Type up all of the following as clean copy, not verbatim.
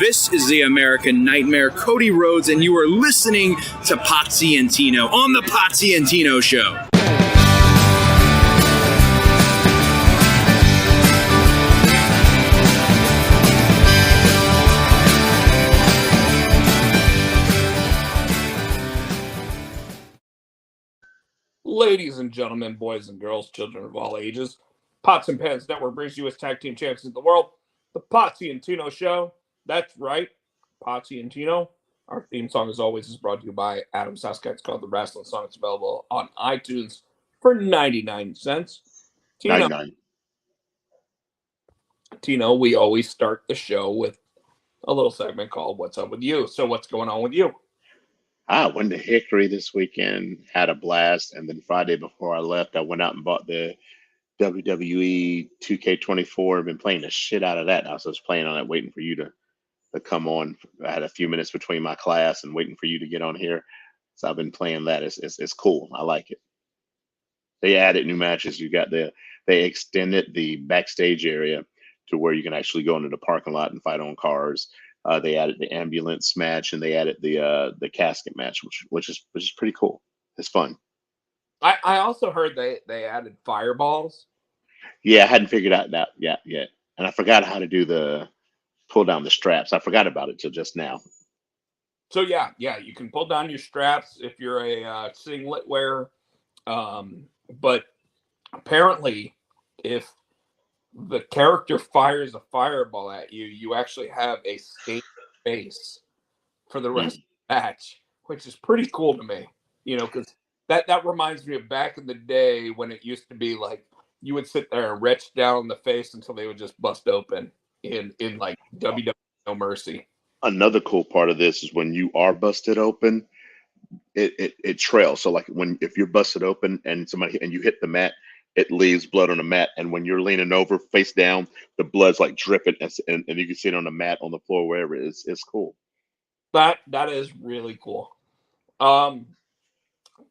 This is the American Nightmare, Cody Rhodes, and you are listening to Potsy and Tino on the Potsy and Tino Show. Ladies and gentlemen, boys and girls, children of all ages, Pots and Pans Network brings you as tag team champions of the world, the Potsy and Tino Show. That's right, Potsy and Tino. Our theme song, as always, is brought to you by Adam Saskatch. It's called The Wrestling Song. It's available on iTunes for 99 cents. Tino, 99. Tino, we always start the show with a little segment called What's Up With You? So what's going on with you? I went to Hickory this weekend, had a blast, and then Friday before I left, I went out and bought the WWE 2K24. I've been playing the shit out of that. I was playing on it, waiting for you to come on. I had a few minutes between my class and waiting for you to get on here. So I've been playing that. It's cool. I like it. They added new matches. They extended the backstage area to where you can actually go into the parking lot and fight on cars. They added the ambulance match and they added the casket match, which is pretty cool. It's fun. I also heard they added fireballs. Yeah, I hadn't figured out that yet, and I forgot how to do the pull down the straps. I forgot about it till just now. So yeah, you can pull down your straps if you're a singlet wearer. But apparently, if the character fires a fireball at you, you actually have a skate face for the rest of the match, which is pretty cool to me. You know, because that reminds me of back in the day when it used to be like you would sit there and retch down the face until they would just bust open in like WWE No Mercy. Another cool part of this is when you are busted open, it trails. So like if you're busted open and you hit the mat, it leaves blood on the mat. And when you're leaning over face down, the blood's like dripping and you can see it on the mat, on the floor, wherever it is. It's cool. That is really cool. A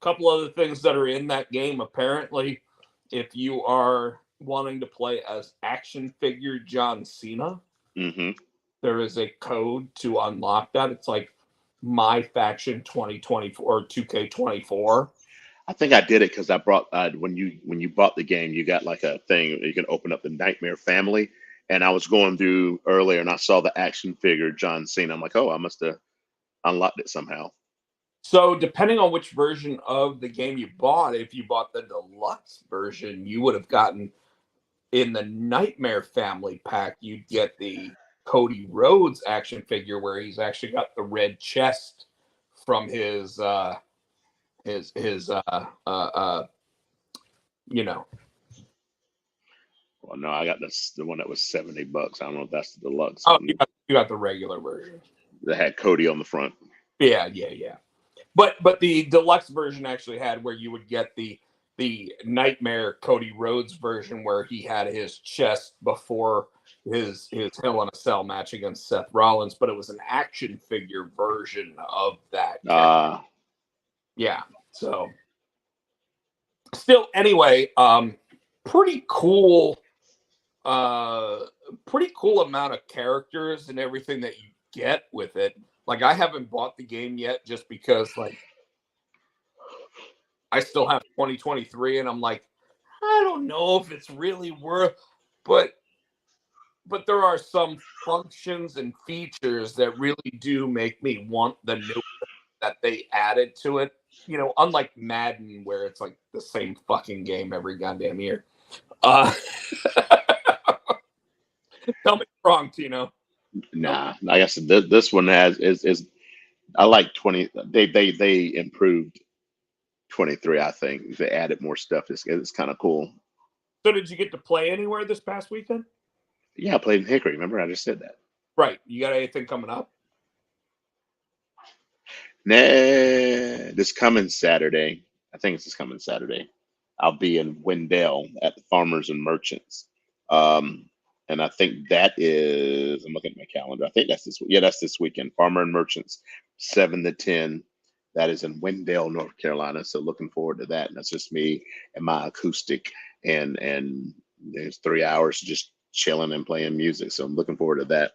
couple other things that are in that game. Apparently, if you are wanting to play as action figure John Cena, there is a code to unlock that. It's like My Faction 2024 or 2K24. I think I did it because I brought when you bought the game, you got like a thing you can open up the Nightmare Family, and I was going through earlier and I saw the action figure John Cena. I'm like, oh, I must have unlocked it somehow. So depending on which version of the game you bought, if you bought the deluxe version, you would have gotten in the Nightmare Family pack, you'd get the Cody Rhodes action figure where he's actually got the red chest from his you know. Well, no, I got the one that was $70. I don't know if that's the deluxe. Oh, you got the regular version. That had Cody on the front. Yeah. But the deluxe version actually had where you would get the Nightmare Cody Rhodes version where he had his chest before his Hell in a Cell match against Seth Rollins, but it was an action figure version of that. Yeah. So still, anyway, pretty cool amount of characters and everything that you get with it. Like, I haven't bought the game yet just because, like, I still have 2023 and I'm like, I don't know if it's really worth, but there are some functions and features that really do make me want the new that they added to it. You know, unlike Madden, where it's like the same fucking game every goddamn year. Tell me wrong, Tino. Nah, I guess this one is I like 20. They improved 23. I think they added more stuff. It's kind of cool. So did you get to play anywhere this past weekend? Yeah, I played in Hickory. Remember, I just said that. Right. You got anything coming up? Nah, this coming Saturday. I think it's this coming Saturday. I'll be in Wendell at the Farmers and Merchants. And I think that is, I'm looking at my calendar. I think that's this weekend. Farmer and Merchants, 7 to 10. That is in Wendell, North Carolina. So looking forward to that. And that's just me and my acoustic and there's 3 hours just chilling and playing music. So I'm looking forward to that.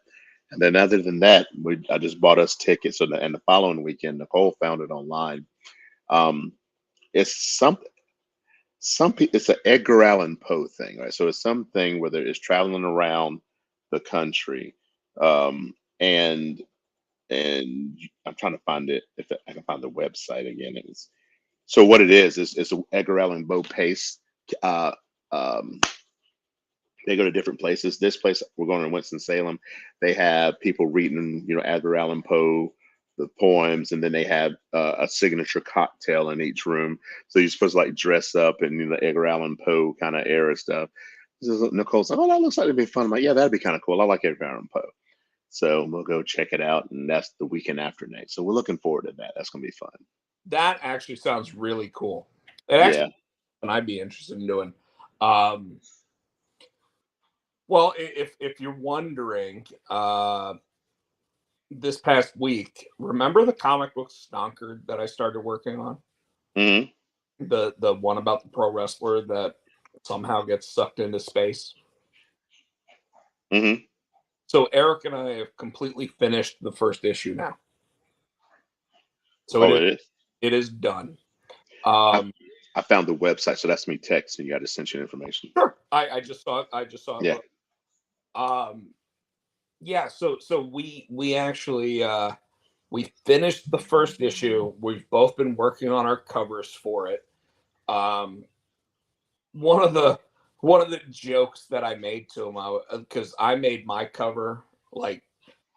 And then other than that, I just bought us tickets. So and the following weekend, Nicole found it online. Um, it's it's an Edgar Allan Poe thing, right? So it's something where there is traveling around the country, and I'm trying to find it if I can find the website again. So what it is it's a Edgar Allan Poe pace. Uh, um, they go to different places. This place we're going to Winston-Salem. They have people reading, Edgar Allan Poe, the poems, and then they have a signature cocktail in each room. So you're supposed to like dress up in Edgar Allan Poe kind of era stuff. Nicole's like, oh, that looks like it'd be fun. I'm like, yeah, that'd be kind of cool. I like Edgar Allan Poe. So we'll go check it out, and that's the weekend after next. So we're looking forward to that. That's gonna be fun. That actually sounds really cool. It Yeah. actually, and I'd be interested in doing. Well, if you're wondering, this past week, remember the comic book Stonker that I started working on? hmm The one about the pro wrestler that somehow gets sucked into space. hmm So Eric and I have completely finished the first issue now. So Oh, it is. it is done. I found the website, so that's me texting you. I just sent you information. Sure. I just saw it. I just saw it. Yeah. Yeah. So we actually we finished the first issue. We've both been working on our covers for it. One of the jokes that I made to him, because I made my cover like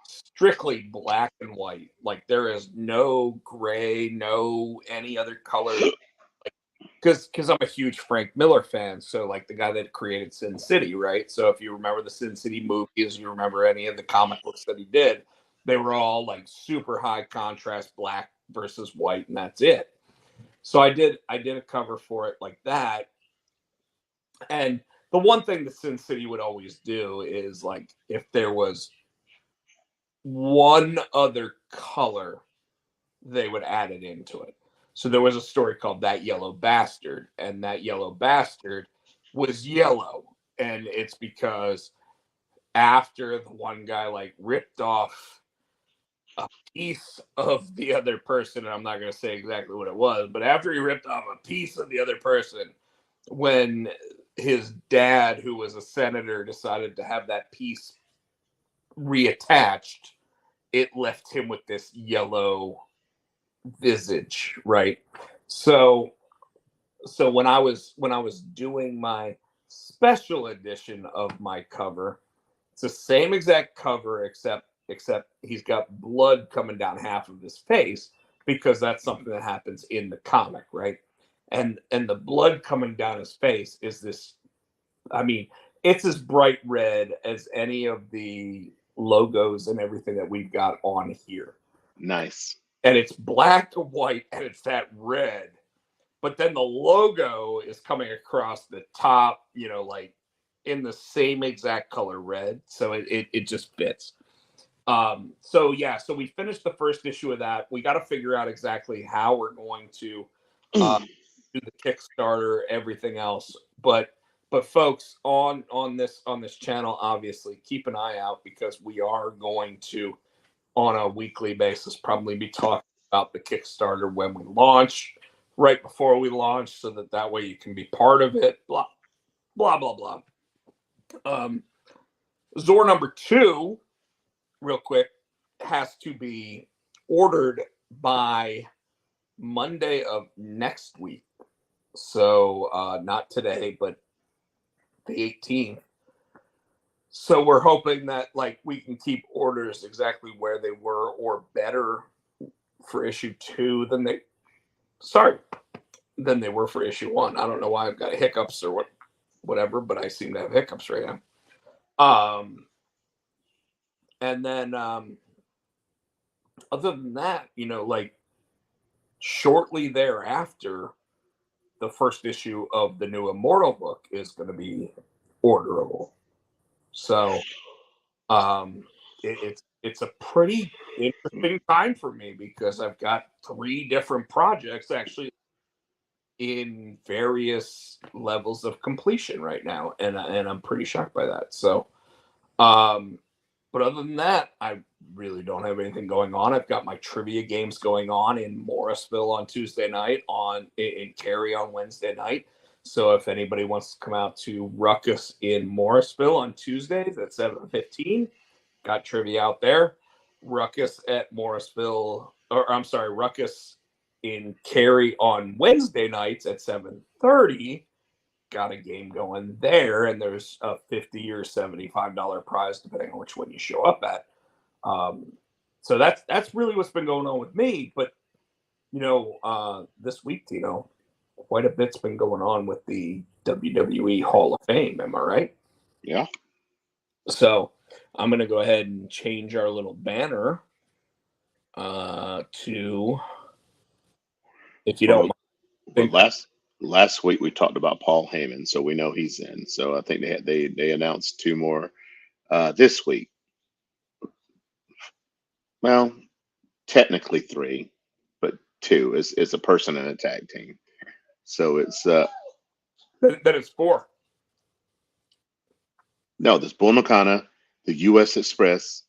strictly black and white. Like there is no gray, no any other color. Because I'm a huge Frank Miller fan, so like the guy that created Sin City, right? So if you remember the Sin City movies, you remember any of the comic books that he did, they were all like super high contrast black versus white, and that's it. So I did a cover for it like that. And the one thing that Sin City would always do is like if there was one other color, they would add it into it. So there was a story called That Yellow Bastard, and that yellow bastard was yellow. And it's because after the one guy like ripped off a piece of the other person, and I'm not going to say exactly what it was, but after he ripped off a piece of the other person, when his dad, who was a senator, decided to have that piece reattached, it left him with this yellow visage, right? So when I was doing my special edition of my cover, it's the same exact cover except he's got blood coming down half of his face, because that's something that happens in the comic, right? And the blood coming down his face is this, I mean, it's as bright red as any of the logos and everything that we've got on here. Nice. And it's black and white, and it's that red. But then the logo is coming across the top, like in the same exact color red. So it just fits. So we finished the first issue of that. We got to figure out exactly how we're going to do the Kickstarter, everything else. But folks on this channel, obviously keep an eye out, because we are going to, on a weekly basis, probably be talking about the Kickstarter when we launch, right before we launch, so that way you can be part of it. Blah blah blah blah. Zor number 2, real quick, has to be ordered by Monday of next week. So not today, but the 18th. So we're hoping that like we can keep orders exactly where they were or better for issue 2 than they were for issue 1. I don't know why I've got hiccups or whatever, but I seem to have hiccups right now. And then other than that, like shortly thereafter, the first issue of the new Immortal book is going to be orderable. So it's a pretty interesting time for me, because I've got 3 different projects actually in various levels of completion right now, and I'm pretty shocked by that. So But other than that, I really don't have anything going on. I've got my trivia games going on in Morrisville on Tuesday night, in Cary on Wednesday night. So if anybody wants to come out to Ruckus in Morrisville on Tuesdays at 7:15, got trivia out there. Ruckus at Morrisville, or I'm sorry, Ruckus in Cary on Wednesday nights at 7:30. Got a game going there, and there's a $50 or $75 prize depending on which one you show up at. So that's really what's been going on with me. But this week, Tino, quite a bit's been going on with the WWE Hall of Fame. Am I right? Yeah. So I'm gonna go ahead and change our little banner to, if you don't Well, mind. last week we talked about Paul Heyman, so we know he's in. So I think they announced two more this week. Well, technically three, but two is a person in a tag team. So it's That it's 4. no, there's Bull Nakano, the U.S. Express,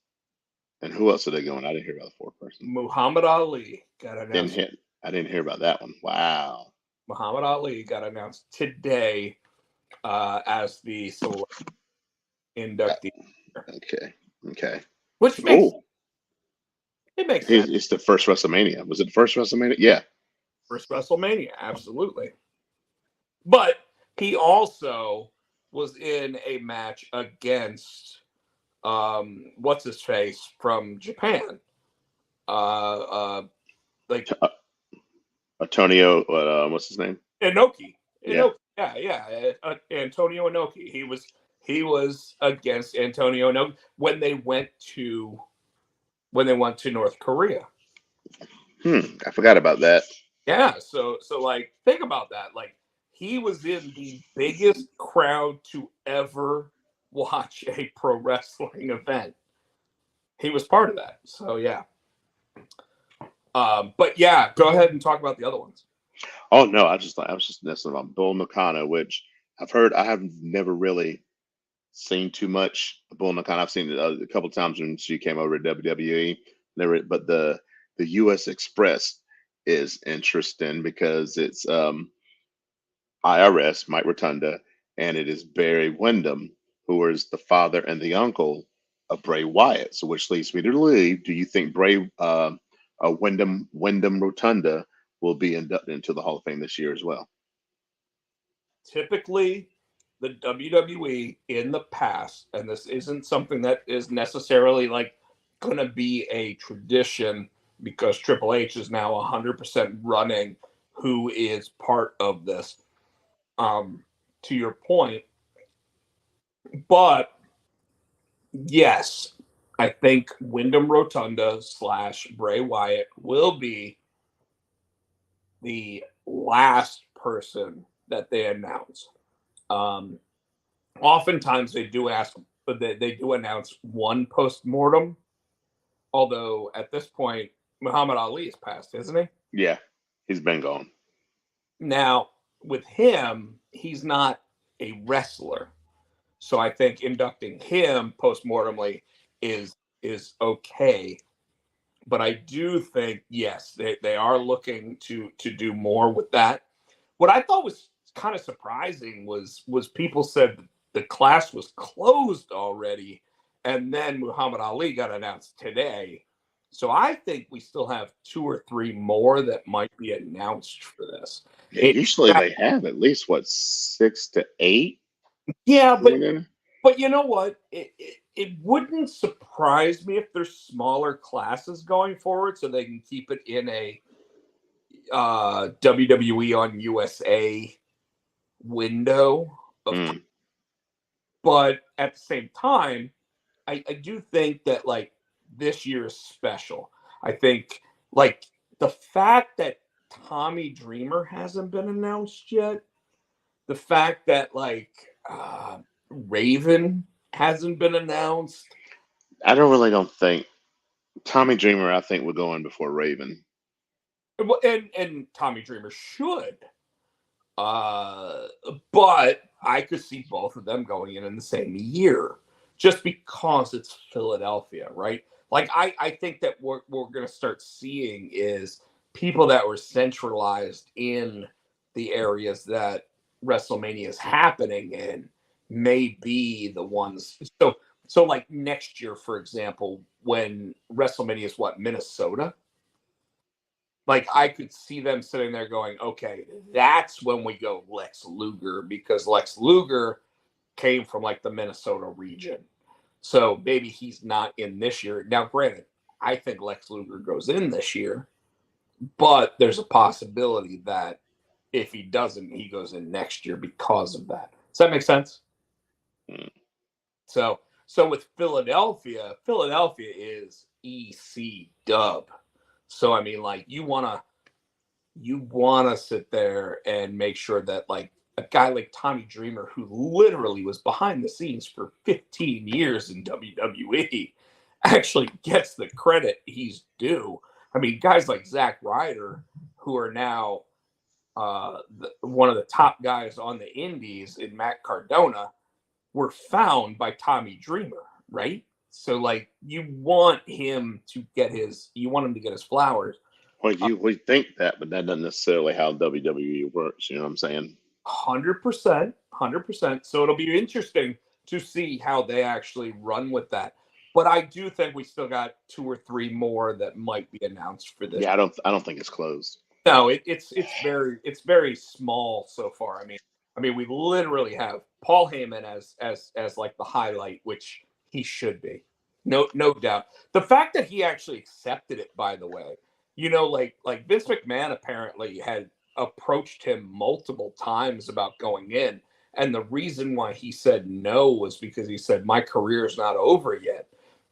and who else are they going? I didn't hear about the fourth person. Muhammad Ali got announced. I didn't hear about that one. Wow. Muhammad Ali got announced today as the select inductee, Okay. which makes sense. It's the first WrestleMania. Was it the first WrestleMania? Yeah. First WrestleMania, absolutely. But he also was in a match against what's his face from Japan, like Antonio, what's his name? Inoki. Yeah. Antonio Inoki. He was against Antonio Inoki when they went to North Korea. I forgot about that. Yeah, so like think about that. Like he was in the biggest crowd to ever watch a pro wrestling event. He was part of that. So yeah. But yeah, go ahead and talk about the other ones. Oh no, I was just messing about Bull Nakano, which I've heard. I have never really seen too much of Bull Nakano. I've seen it a couple times when she came over to WWE. Never, but the U.S. Express is interesting because it's IRS Mike Rotunda, and it is Barry Windham, who is the father and the uncle of Bray Wyatt. So, which leads me to believe: do you think Wyndham Rotunda will be inducted into the Hall of Fame this year as well? Typically, the WWE in the past, and this isn't something that is necessarily like going to be a tradition because Triple H is now 100% running who is part of this. To your point, but yes, I think Wyndham Rotunda / Bray Wyatt will be the last person that they announce. Oftentimes they do ask, but they do announce one post-mortem. Although at this point, Muhammad Ali is passed, isn't he? Yeah, he's been gone. Now, with him, he's not a wrestler. So I think inducting him post-mortemly is okay. But I do think, yes, they are looking to do more with that. What I thought was kind of surprising was people said the class was closed already, and then Muhammad Ali got announced today. So I think we still have 2 or 3 more that might be announced for this. Yeah, usually they have at least 6 to 8. Yeah, but you know what? It wouldn't surprise me if there's smaller classes going forward, so they can keep it in a WWE on USA window of time. But at the same time, I do think that like this year is special. I think like the fact that Tommy Dreamer hasn't been announced yet, the fact that like Raven hasn't been announced. I don't think Tommy Dreamer. I think we're going before Raven. And Tommy Dreamer should. But I could see both of them going in the same year. just because it's Philadelphia, right? Like I think that what we're going to start seeing is people that were centralized in the areas that WrestleMania is happening in may be the ones. So like next year, for example, when WrestleMania is what, Minnesota? Like I could see them sitting there going, okay, that's when we go Lex Luger, because Lex Luger came from like the Minnesota region. So maybe he's not in this year. Now, granted, I think Lex Luger goes in this year, but there's a possibility that if he doesn't, he goes in next year because of that. Does that make sense? Mm. So with Philadelphia, Philadelphia is EC dub. So I mean, like you wanna sit there and make sure that like a guy like Tommy Dreamer, who literally was behind the scenes for 15 years in WWE, actually gets the credit he's due. I mean, guys like Zack Ryder, who are now one of the top guys on the Indies in Matt Cardona, were found by Tommy Dreamer, right? So like you want him to get his flowers. Well, you would think that, but that doesn't necessarily how WWE works. You know what I'm saying? 100%, 100%. So it'll be interesting to see how they actually run with that. But I do think we still got 2 or 3 more that might be announced for this. Yeah, I don't think it's closed. No, it's very small so far. I mean, we literally have Paul Heyman as like the highlight, which he should be, no doubt. The fact that he actually accepted it, by the way, like Vince McMahon apparently had approached him multiple times about going in, and the reason why he said no was because he said my career is not over yet.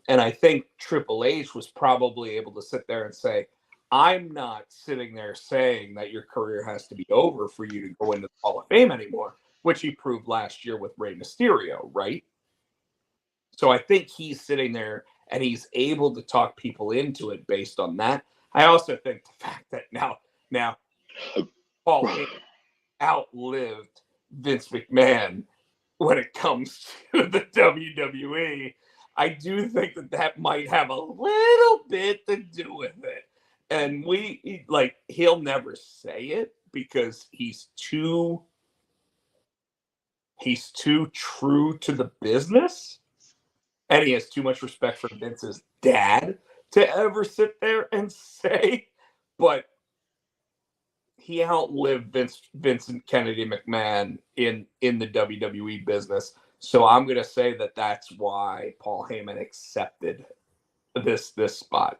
And I think Triple H was probably able to sit there and say, I'm not sitting there saying that your career has to be over for you to go into the Hall of Fame anymore, which he proved last year with Rey Mysterio, right? So I think he's sitting there and he's able to talk people into it based on that. I also think the fact that now Paul Heyman outlived Vince McMahon when it comes to the WWE, I do think that might have a little bit to do with it. And he'll never say it because he's too true to the business, and he has too much respect for Vince's dad to ever sit there and say, but he outlived Vincent Kennedy McMahon in the WWE business. So I'm going to say that that's why Paul Heyman accepted this spot.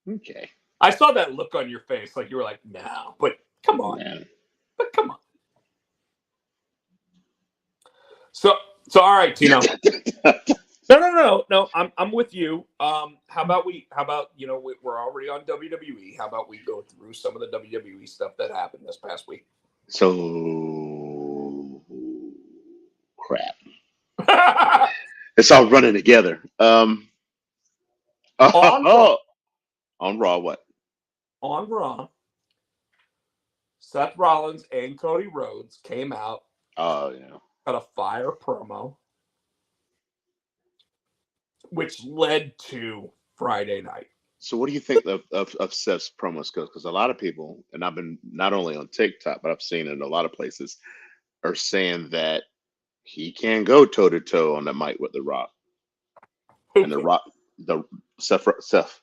Okay. I saw that look on your face, like you were like, no, but come on. Man. But come on. So all right, Tino. No. I'm with you. How about we're already on WWE. How about we go through some of the WWE stuff that happened this past week? So crap. It's all running together. On Raw, what? On Raw, Seth Rollins and Cody Rhodes came out. Oh yeah. Got a fire promo, which led to Friday night. So what do you think of Seth's promos goes? Because a lot of people, and I've been not only on TikTok, but I've seen it in a lot of places, are saying that he can go toe to toe on the mic with The Rock. And Seth.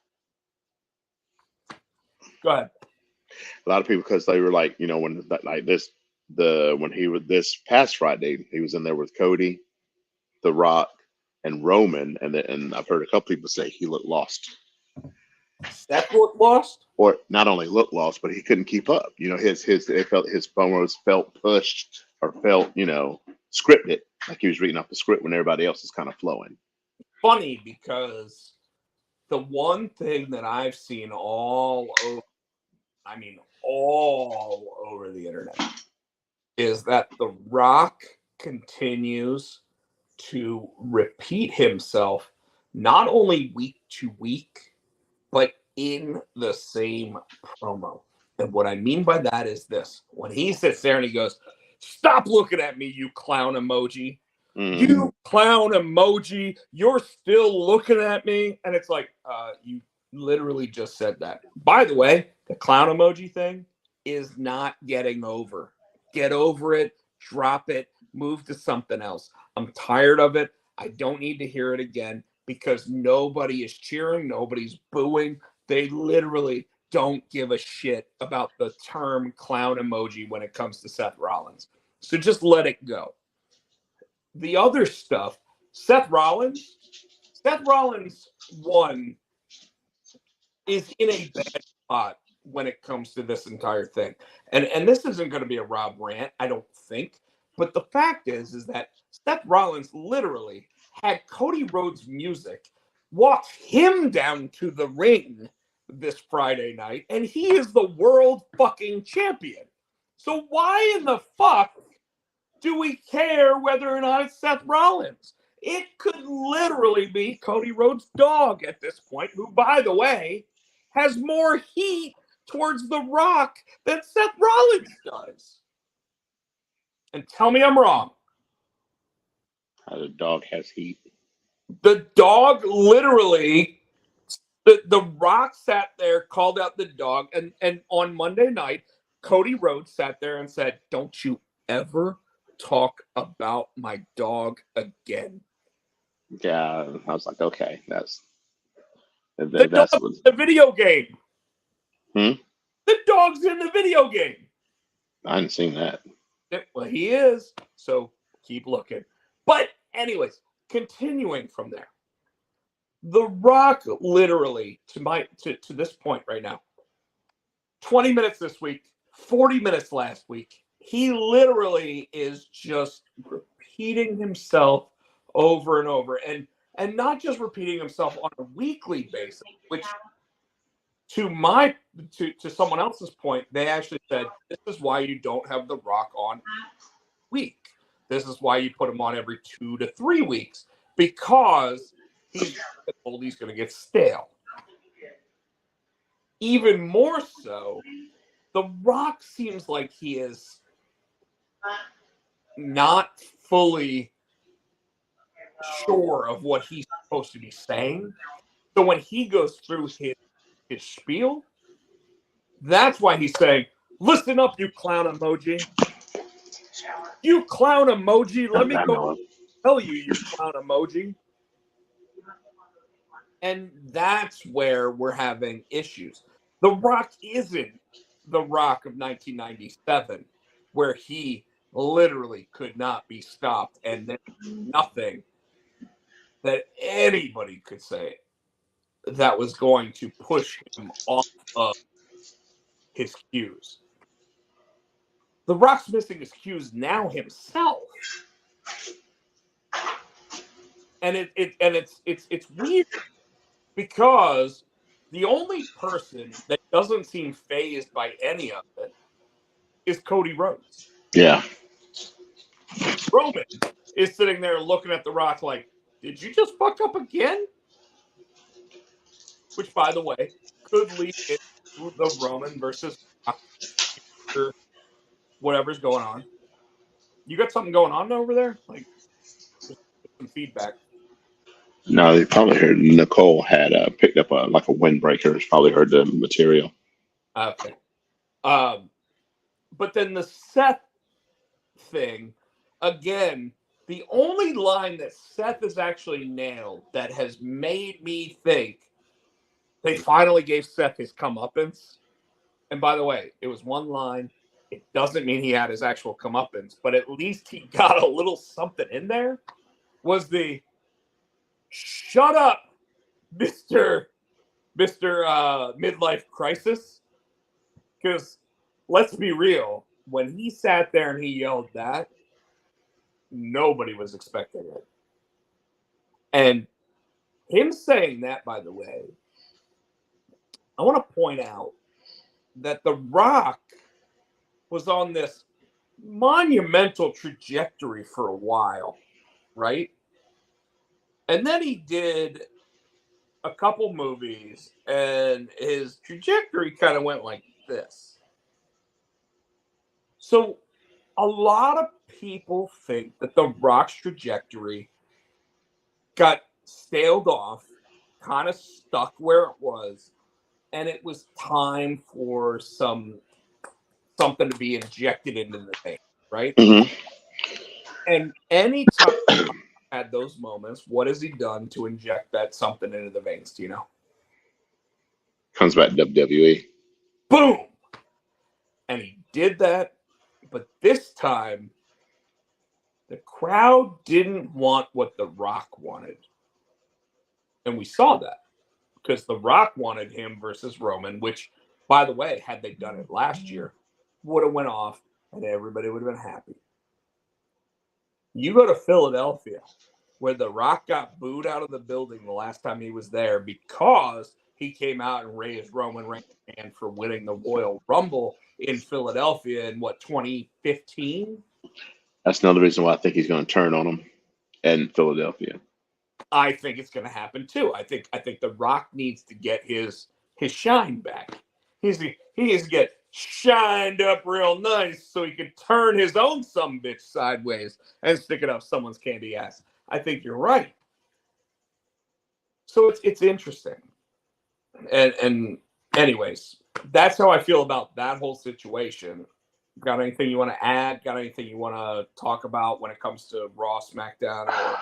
Go ahead. A lot of people, because they were like, when he was this past Friday, he was in there with Cody, The Rock, and Roman, and I've heard a couple people say he looked lost. Seth looked lost, or not only looked lost, but he couldn't keep up. His promos felt pushed or felt scripted, like he was reading off the script when everybody else is kind of flowing. Funny, because the one thing that I've seen all over the internet is that The Rock continues to repeat himself, not only week to week, but in the same promo. And what I mean by that is this: when he sits there and he goes, "Stop looking at me, you clown emoji," You clown emoji, you're still looking at me. And it's like, you literally just said that. By the way, the clown emoji thing is not getting over. Get over it, drop it, move to something else. I'm tired of it. I don't need to hear it again because nobody is cheering, nobody's booing. They literally don't give a shit about the term clown emoji when it comes to Seth Rollins. So just let it go. The other stuff, Seth Rollins one is in a bad spot when it comes to this entire thing. And this isn't going to be a Rob rant, I don't think. But the fact is that Seth Rollins literally had Cody Rhodes' music walk him down to the ring this Friday night, and he is the world fucking champion. So why in the fuck do we care whether or not it's Seth Rollins? It could literally be Cody Rhodes' dog at this point, who, by the way, has more heat towards The Rock than Seth Rollins does. And tell me I'm wrong. How the dog has heat. The dog literally, the Rock sat there, called out the dog, and on Monday night, Cody Rhodes sat there and said, "Don't you ever talk about my dog again." Yeah, I was like, okay, that's The what. dog's in the video game. Hmm? The dog's in the video game. I hadn't seen that. Well, he is. So keep looking. But anyways, continuing from there. The Rock literally, to this point right now, 20 minutes this week, 40 minutes last week, he literally is just repeating himself over and over. And not just repeating himself on a weekly basis, which to someone else's point, they actually said, this is why you don't have The Rock on week. This is why you put him on every 2 to 3 weeks, because he's going to get stale. Even more so, The Rock seems like he is not fully sure of what he's supposed to be saying. So when he goes through his spiel, that's why he's saying, "Listen up, you clown emoji. You clown emoji. Let me go tell you, you clown emoji." And that's where we're having issues. The Rock isn't The Rock of 1997, where he literally could not be stopped and there's nothing that anybody could say that was going to push him off of his cues. The Rock's missing his cues now himself. And it's weird because the only person that doesn't seem fazed by any of it is Cody Rhodes. Yeah. Roman is sitting there looking at The Rock like, did you just fuck up again? Which, by the way, could lead into the Roman versus Rock or whatever's going on. You got something going on over there? Like, just some feedback. No, they probably heard Nicole had picked up a windbreaker. Probably heard the material. Okay. But then the Seth thing, again, the only line that Seth has actually nailed that has made me think they finally gave Seth his comeuppance. And by the way, it was one line. It doesn't mean he had his actual comeuppance, but at least he got a little something in there. Was the "shut up, Mr. Midlife Crisis"? Because let's be real, when he sat there and he yelled that, nobody was expecting it. And him saying that, by the way, I want to point out that The Rock was on this monumental trajectory for a while, right? And then he did a couple movies, and his trajectory kind of went like this. So a lot of people think that The Rock's trajectory got staled off, kind of stuck where it was, and it was time for something to be injected into the vein, right? Mm-hmm. And anytime had those moments, what has he done to inject that something into the veins? Do you know? Comes back to WWE. Boom! And he did that, but this time the crowd didn't want what The Rock wanted. And we saw that because The Rock wanted him versus Roman, which, by the way, had they done it last year, would have went off and everybody would have been happy. You go to Philadelphia, where The Rock got booed out of the building the last time he was there because he came out and raised Roman Reigns' hand for winning the Royal Rumble in Philadelphia in, 2015? That's another reason why I think he's going to turn on him in Philadelphia. I think it's going to happen too. I think The Rock needs to get his shine back. He needs to get shined up real nice so he can turn his own sumbitch sideways and stick it up someone's candy ass. I think you're right. So it's interesting. And anyways, that's how I feel about that whole situation. Got anything you want to add? Got anything you want to talk about when it comes to Raw, SmackDown? Or...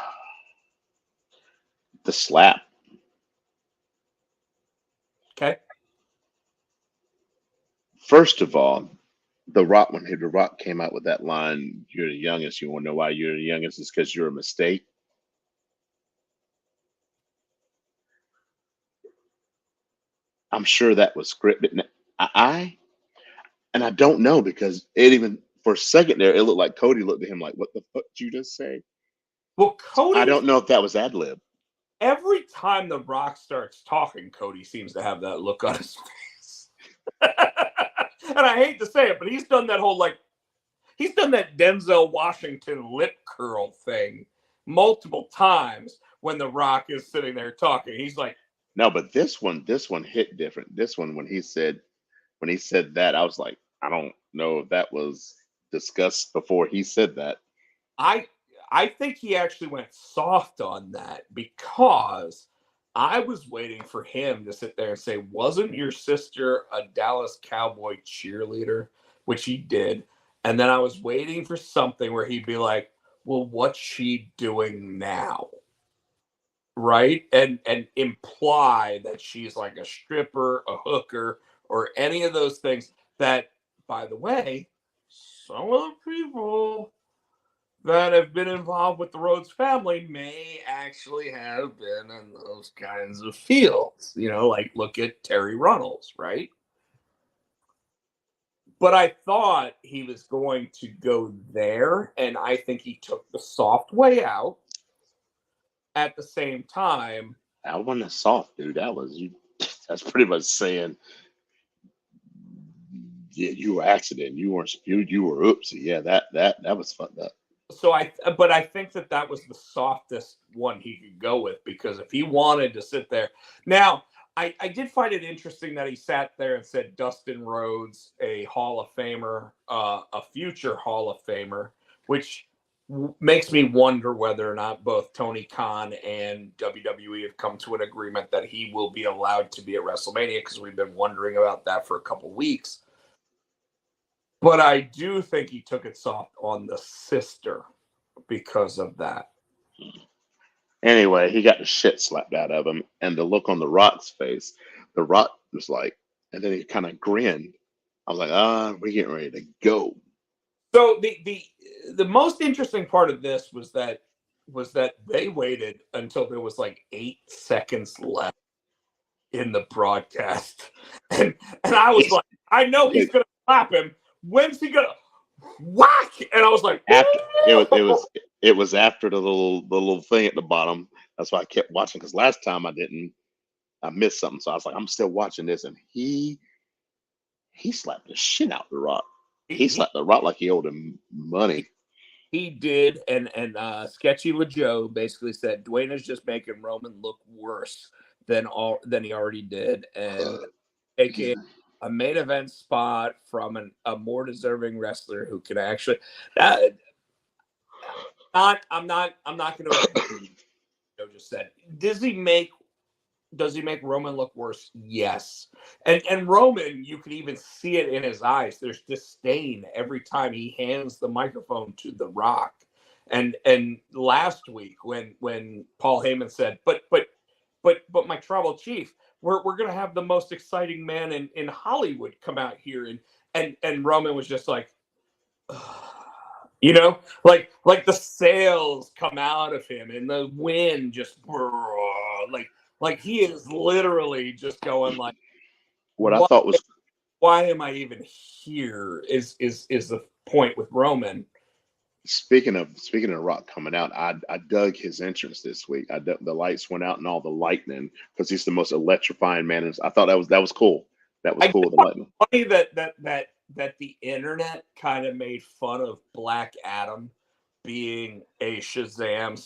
The slap. Okay. First of all, The Rock, when The Rock came out with that line, "You're the youngest," you want to know why you're the youngest? It's because you're a mistake. I'm sure that was scripted. I don't know, because it even for a second there, it looked like Cody looked at him like, "What the fuck did you just say?" Well, I Cody, don't know if that was ad lib. every time The Rock starts talking, Cody seems to have that look on his face. And I hate to say it, but he's done that he's done that Denzel Washington lip curl thing multiple times when The Rock is sitting there talking. He's like, No, but this one hit different. This one, when he said that, I was like, I don't know if that was discussed before he said that. I think he actually went soft on that because I was waiting for him to sit there and say, "Wasn't your sister a Dallas Cowboy cheerleader?" Which he did. And then I was waiting for something where he'd be like, "Well, what's she doing now?" Right? And imply that she's like a stripper, a hooker, or any of those things that, by the way, some of the people that have been involved with the Rhodes family may actually have been in those kinds of fields. Like look at Terry Runnels, right? But I thought he was going to go there, and I think he took the soft way out. At the same time, That wasn't a soft, dude. That was you. That's pretty much saying, yeah, you were accident. You weren't spewed. You were oopsie. Yeah, that was fucked up. but I think that was the softest one he could go with, because if he wanted to sit there now, I did find it interesting that he sat there and said Dustin Rhodes, a Hall of Famer, a future Hall of Famer, which makes me wonder whether or not both Tony Khan and WWE have come to an agreement that he will be allowed to be at WrestleMania, because we've been wondering about that for a couple weeks. But I do think he took it soft on the sister because of that. Anyway, he got the shit slapped out of him, and the look on The Rock's face, The Rock was like, and then he kind of grinned. I was like, we're getting ready to go. So the most interesting part of this was that they waited until there was like 8 seconds left in the broadcast, and I was like, I know he's gonna slap him. When's he gonna whack? And I was like, After it was after the little thing at the bottom. That's why I kept watching, because last time I missed something. So I was like, I'm still watching this, and he slapped the shit out of The Rock. He slapped The Rock like he owed him money. He did, and Sketchy LeJoe basically said Dwayne is just making Roman look worse than he already did, and aka a main event spot from a more deserving wrestler who can actually. I'm not going to. Just said. Does he make Roman look worse? Yes. And Roman, you can even see it in his eyes. There's disdain every time he hands the microphone to The Rock. And last week when Paul Heyman said, but my tribal chief, we're gonna have the most exciting man in Hollywood come out here, and Roman was just like, like the sails come out of him and the wind just like he is literally just going like, What I thought was, why am I even here? Is the point with Roman. speaking of Rock coming out, I dug his entrance this week. The lights went out and all the lightning, because he's the most electrifying man. I thought that was cool. That was cool with the lightning. Funny that the internet kind of made fun of Black Adam being a Shazam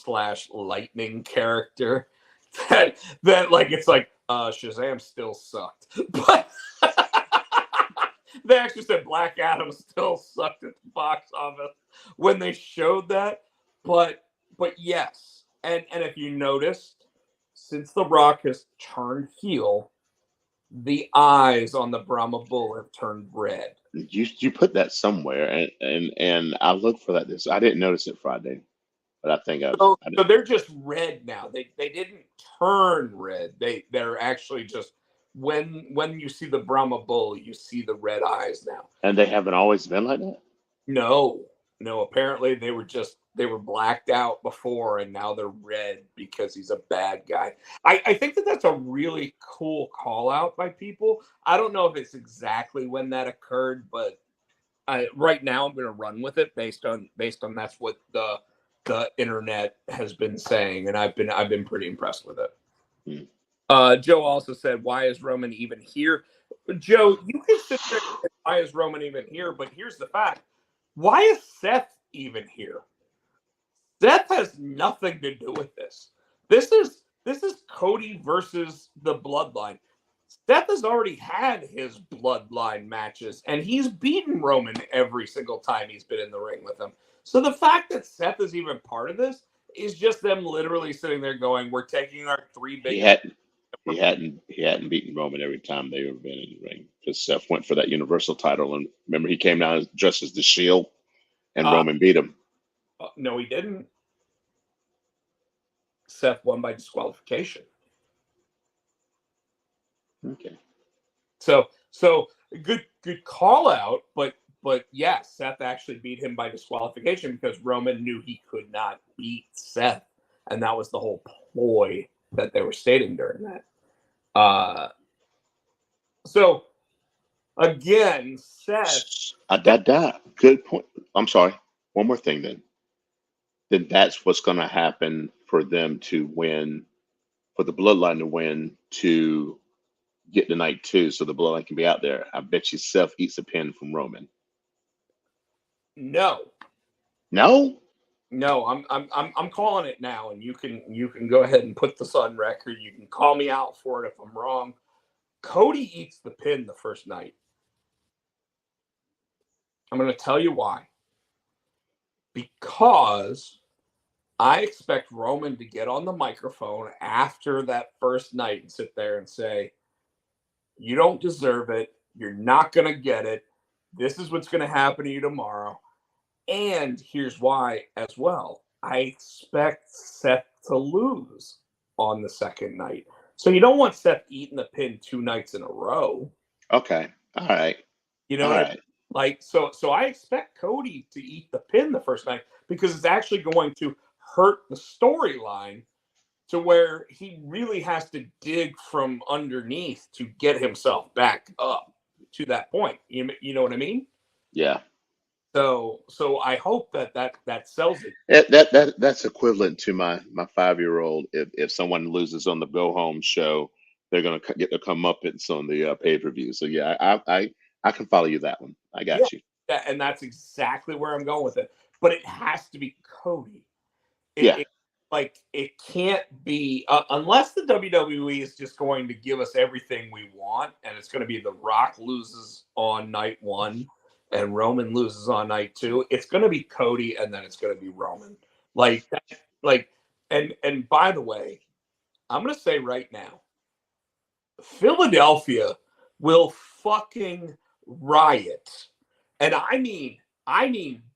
/ Lightning character. That like it's like Shazam still sucked, but they actually said Black Adam still sucked at the box office when they showed that. But yes, and if you noticed, since The Rock has turned heel, the eyes on the Brahma Bull have turned red. You put that somewhere, and I looked for that. I didn't notice it Friday, but I think so they're just red now. They didn't turn red. They're actually just when you see the Brahma Bull, you see the red eyes now. And they haven't always been like that? No. Apparently they were blacked out before, and now they're red because he's a bad guy. I think that's a really cool call out by people. I don't know if it's exactly when that occurred, but right now I'm going to run with it based on that's what the internet has been saying, and I've been pretty impressed with it. Joe also said, why is Roman even here? Joe, you can sit there and say, why is Roman even here? But here's the fact. Why is Seth even here? Seth has nothing to do with this. This is Cody versus the Bloodline. Seth has already had his Bloodline matches, and he's beaten Roman every single time he's been in the ring with him. So the fact that Seth is even part of this is just them literally sitting there going, we're taking our three big... He hadn't beaten Roman every time they ever been in the ring, because Seth went for that Universal title, and remember he came down dressed as the Shield, and Roman beat him. No, he didn't. Seth won by disqualification. Okay. So good call out, but yeah, Seth actually beat him by disqualification because Roman knew he could not beat Seth, and that was the whole ploy that they were stating during that. So again, Seth. Good point. I'm sorry. One more thing then. Then that's what's going to happen for them to win, for the Bloodline to win, to get to night 2, so the Bloodline can be out there. I bet you Seth eats a pin from Roman. No. I'm calling it now, and you can go ahead and put this on record. You can call me out for it if I'm wrong. Cody eats the pin the first night. I'm going to tell you why. Because I expect Roman to get on the microphone after that first night and sit there and say, you don't deserve it. You're not going to get it. This is what's going to happen to you tomorrow. And here's why as well. I expect Seth to lose on the second night. So you don't want Seth eating the pin 2 nights in a row. Okay. All right. You know what I mean? Like, so I expect Cody to eat the pin the first night, because it's actually going to hurt the storyline to where he really has to dig from underneath to get himself back up to that point. You know what I mean? Yeah. So I hope that sells it. That's equivalent to my 5-year-old. If someone loses on the go home show, they're gonna get their comeuppance on the pay-per-view. So yeah, I can follow you that one. I got you. Yeah, and that's exactly where I'm going with it. But it has to be Cody. like it can't be unless the WWE is just going to give us everything we want, and it's going to be The Rock loses on night 1 and Roman loses on night 2. It's going to be Cody, and then it's going to be Roman. Like, and by the way, I'm going to say right now, Philadelphia will fucking riot, and I mean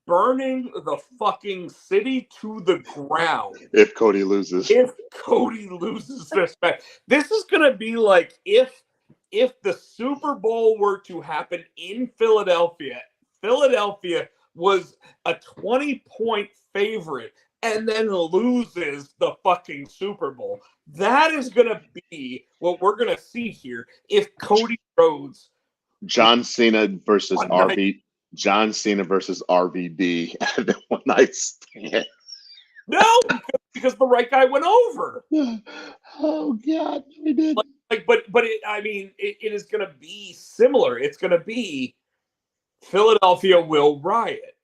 burning the fucking city to the ground if Cody loses. if Cody loses this match. This is gonna be like if the Super Bowl were to happen in Philadelphia, Philadelphia was a 20-point favorite and then loses the fucking Super Bowl. That is gonna be what we're gonna see here if Cody Rhodes John Cena versus One night. RV. John Cena versus RVD at the one night stand. No, because the right guy went over. Oh God, we did. But it is going to be similar. It's going to be Philadelphia will riot.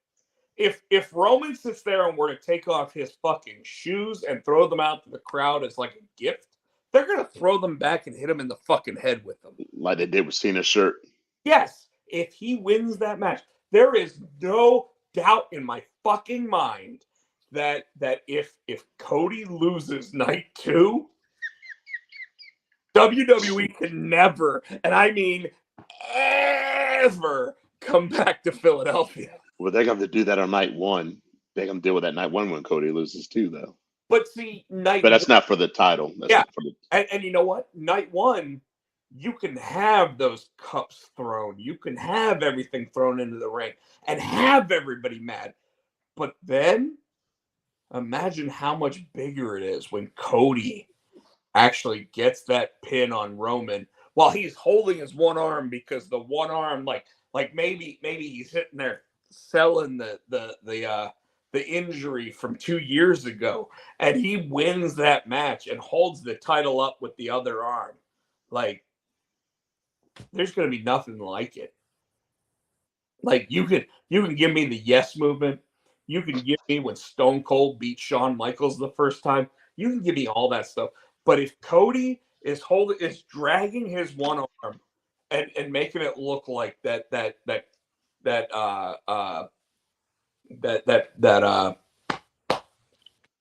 If Roman sits there and were to take off his fucking shoes and throw them out to the crowd as like a gift, they're going to throw them back and hit him in the fucking head with them. Like they did with Cena's shirt. Yes, if he wins that match, there is no doubt in my fucking mind that if Cody loses night 2, WWE can never, and I mean ever, come back to Philadelphia. Well, they're going to do that on night 1. They're going to deal with that night 1 when Cody loses too, though. But see, But that's not for the title. That's yeah, not for the... and you know what? Night 1, you can have those cups thrown. You can have everything thrown into the ring and have everybody mad. But then, imagine how much bigger it is when Cody actually gets that pin on Roman while he's holding his one arm, because the one arm, like maybe he's sitting there selling the injury from 2 years ago, and he wins that match and holds the title up with the other arm. Like, there's going to be nothing like it. Like, you can give me the yes movement. You can give me when Stone Cold beat Shawn Michaels the first time. You can give me all that stuff. But if Cody is dragging his one arm and making it look like that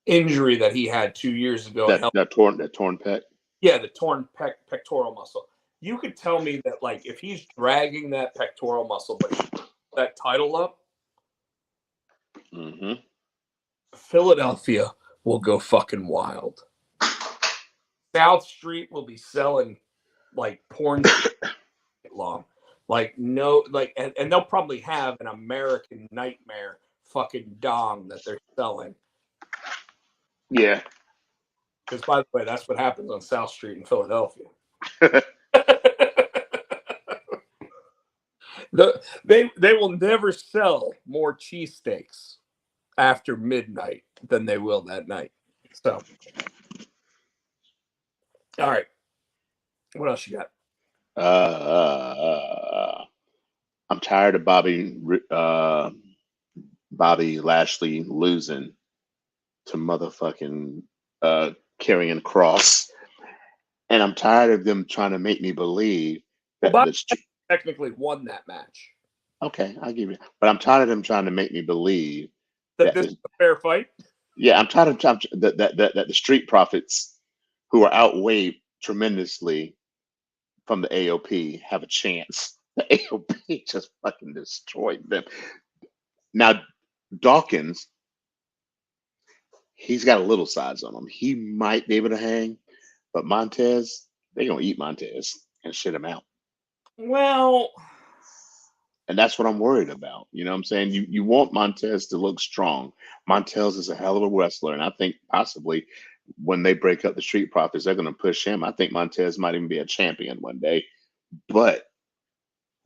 injury that he had 2 years ago, that torn pec. Yeah, the torn pectoral muscle. You could tell me that, like, if he's dragging that pectoral muscle, but he puts that title up, Philadelphia will go fucking wild. South Street will be selling like porn long. Like, no, like, and they'll probably have an American Nightmare fucking dong that they're selling. Yeah. Because, by the way, that's what happens on South Street in Philadelphia. They will never sell more cheesesteaks after midnight than they will that night. So, all right. What else you got? I'm tired of Bobby Lashley losing to motherfucking Karrion Kross, and I'm tired of them trying to make me believe that technically won that match. Okay, I'll give you. But I'm tired of them trying to make me believe that this is a fair fight. Yeah, I'm tired of that the Street Profits, who are outweighed tremendously from the AOP, have a chance. The AOP just fucking destroyed them. Now, Dawkins, he's got a little size on him. He might be able to hang, but Montez, they're gonna eat Montez and shit him out. Well, and that's what I'm worried about. You know what I'm saying? You want Montez to look strong. Montez is a hell of a wrestler, and I think possibly when they break up the Street Profits, they're going to push him. I think Montez might even be a champion one day, but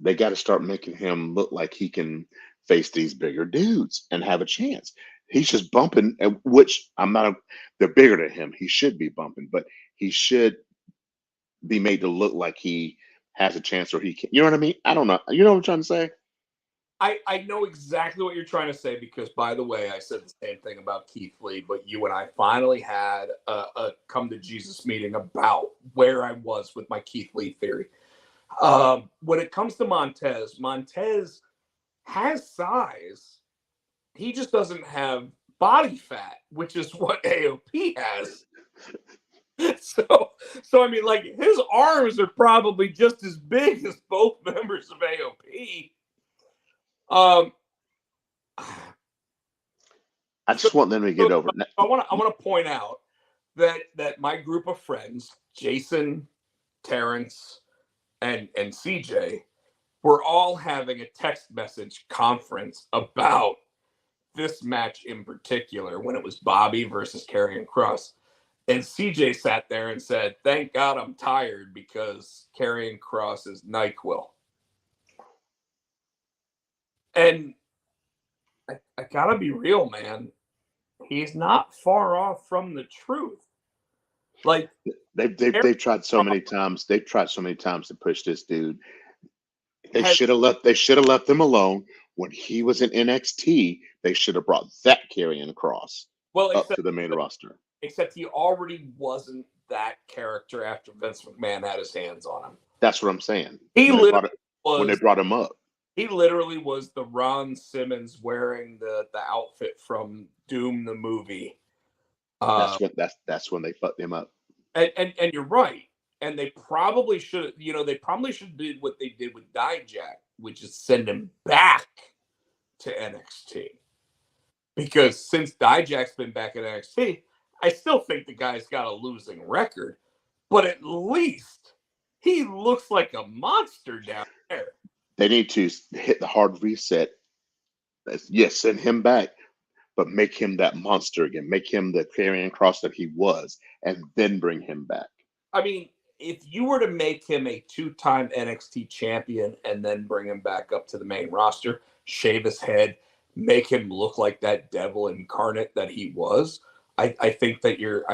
they got to start making him look like he can face these bigger dudes and have a chance. He's just bumping, which they're bigger than him. He should be bumping, but he should be made to look like he has a chance, or he can. You know what I mean? I don't know. You know what I'm trying to say? I know exactly what you're trying to say because, by the way, I said the same thing about Keith Lee, but you and I finally had a come to Jesus meeting about where I was with my Keith Lee theory. When it comes to Montez has size. He just doesn't have body fat, which is what AOP has. So I mean, like his arms are probably just as big as both members of AOP. Um, I just want them to get over it. I want to point out that my group of friends, Jason, Terrence, and CJ, were all having a text message conference about this match in particular when it was Bobby versus Karrion Kross. And CJ sat there and said, "Thank God I'm tired because Karrion Kross is NyQuil." And I gotta be real, man. He's not far off from the truth. Like They've tried so many times. They've tried so many times to push this dude. They has- should have left him alone when he was in NXT. They should have brought that Karrion Kross well, up to the main roster. except he already wasn't that character after Vince McMahon had his hands on him. That's what I'm saying. He when literally when they was. brought him up. He literally was the Ron Simmons wearing the outfit from Doom the movie. That's when they fucked him up. And you're right. And they probably should did what they did with Dijak, which is send him back to NXT. Because since Dijak's been back at NXT, I still think the guy's got a losing record, but at least he looks like a monster down there. They need to hit the hard reset. Yes, send him back, but make him that monster again. Make him the Karrion Kross that he was, and then bring him back. I mean, if you were to make him a 2-time NXT champion and then bring him back up to the main roster, shave his head, make him look like that devil incarnate that he was, I think that you're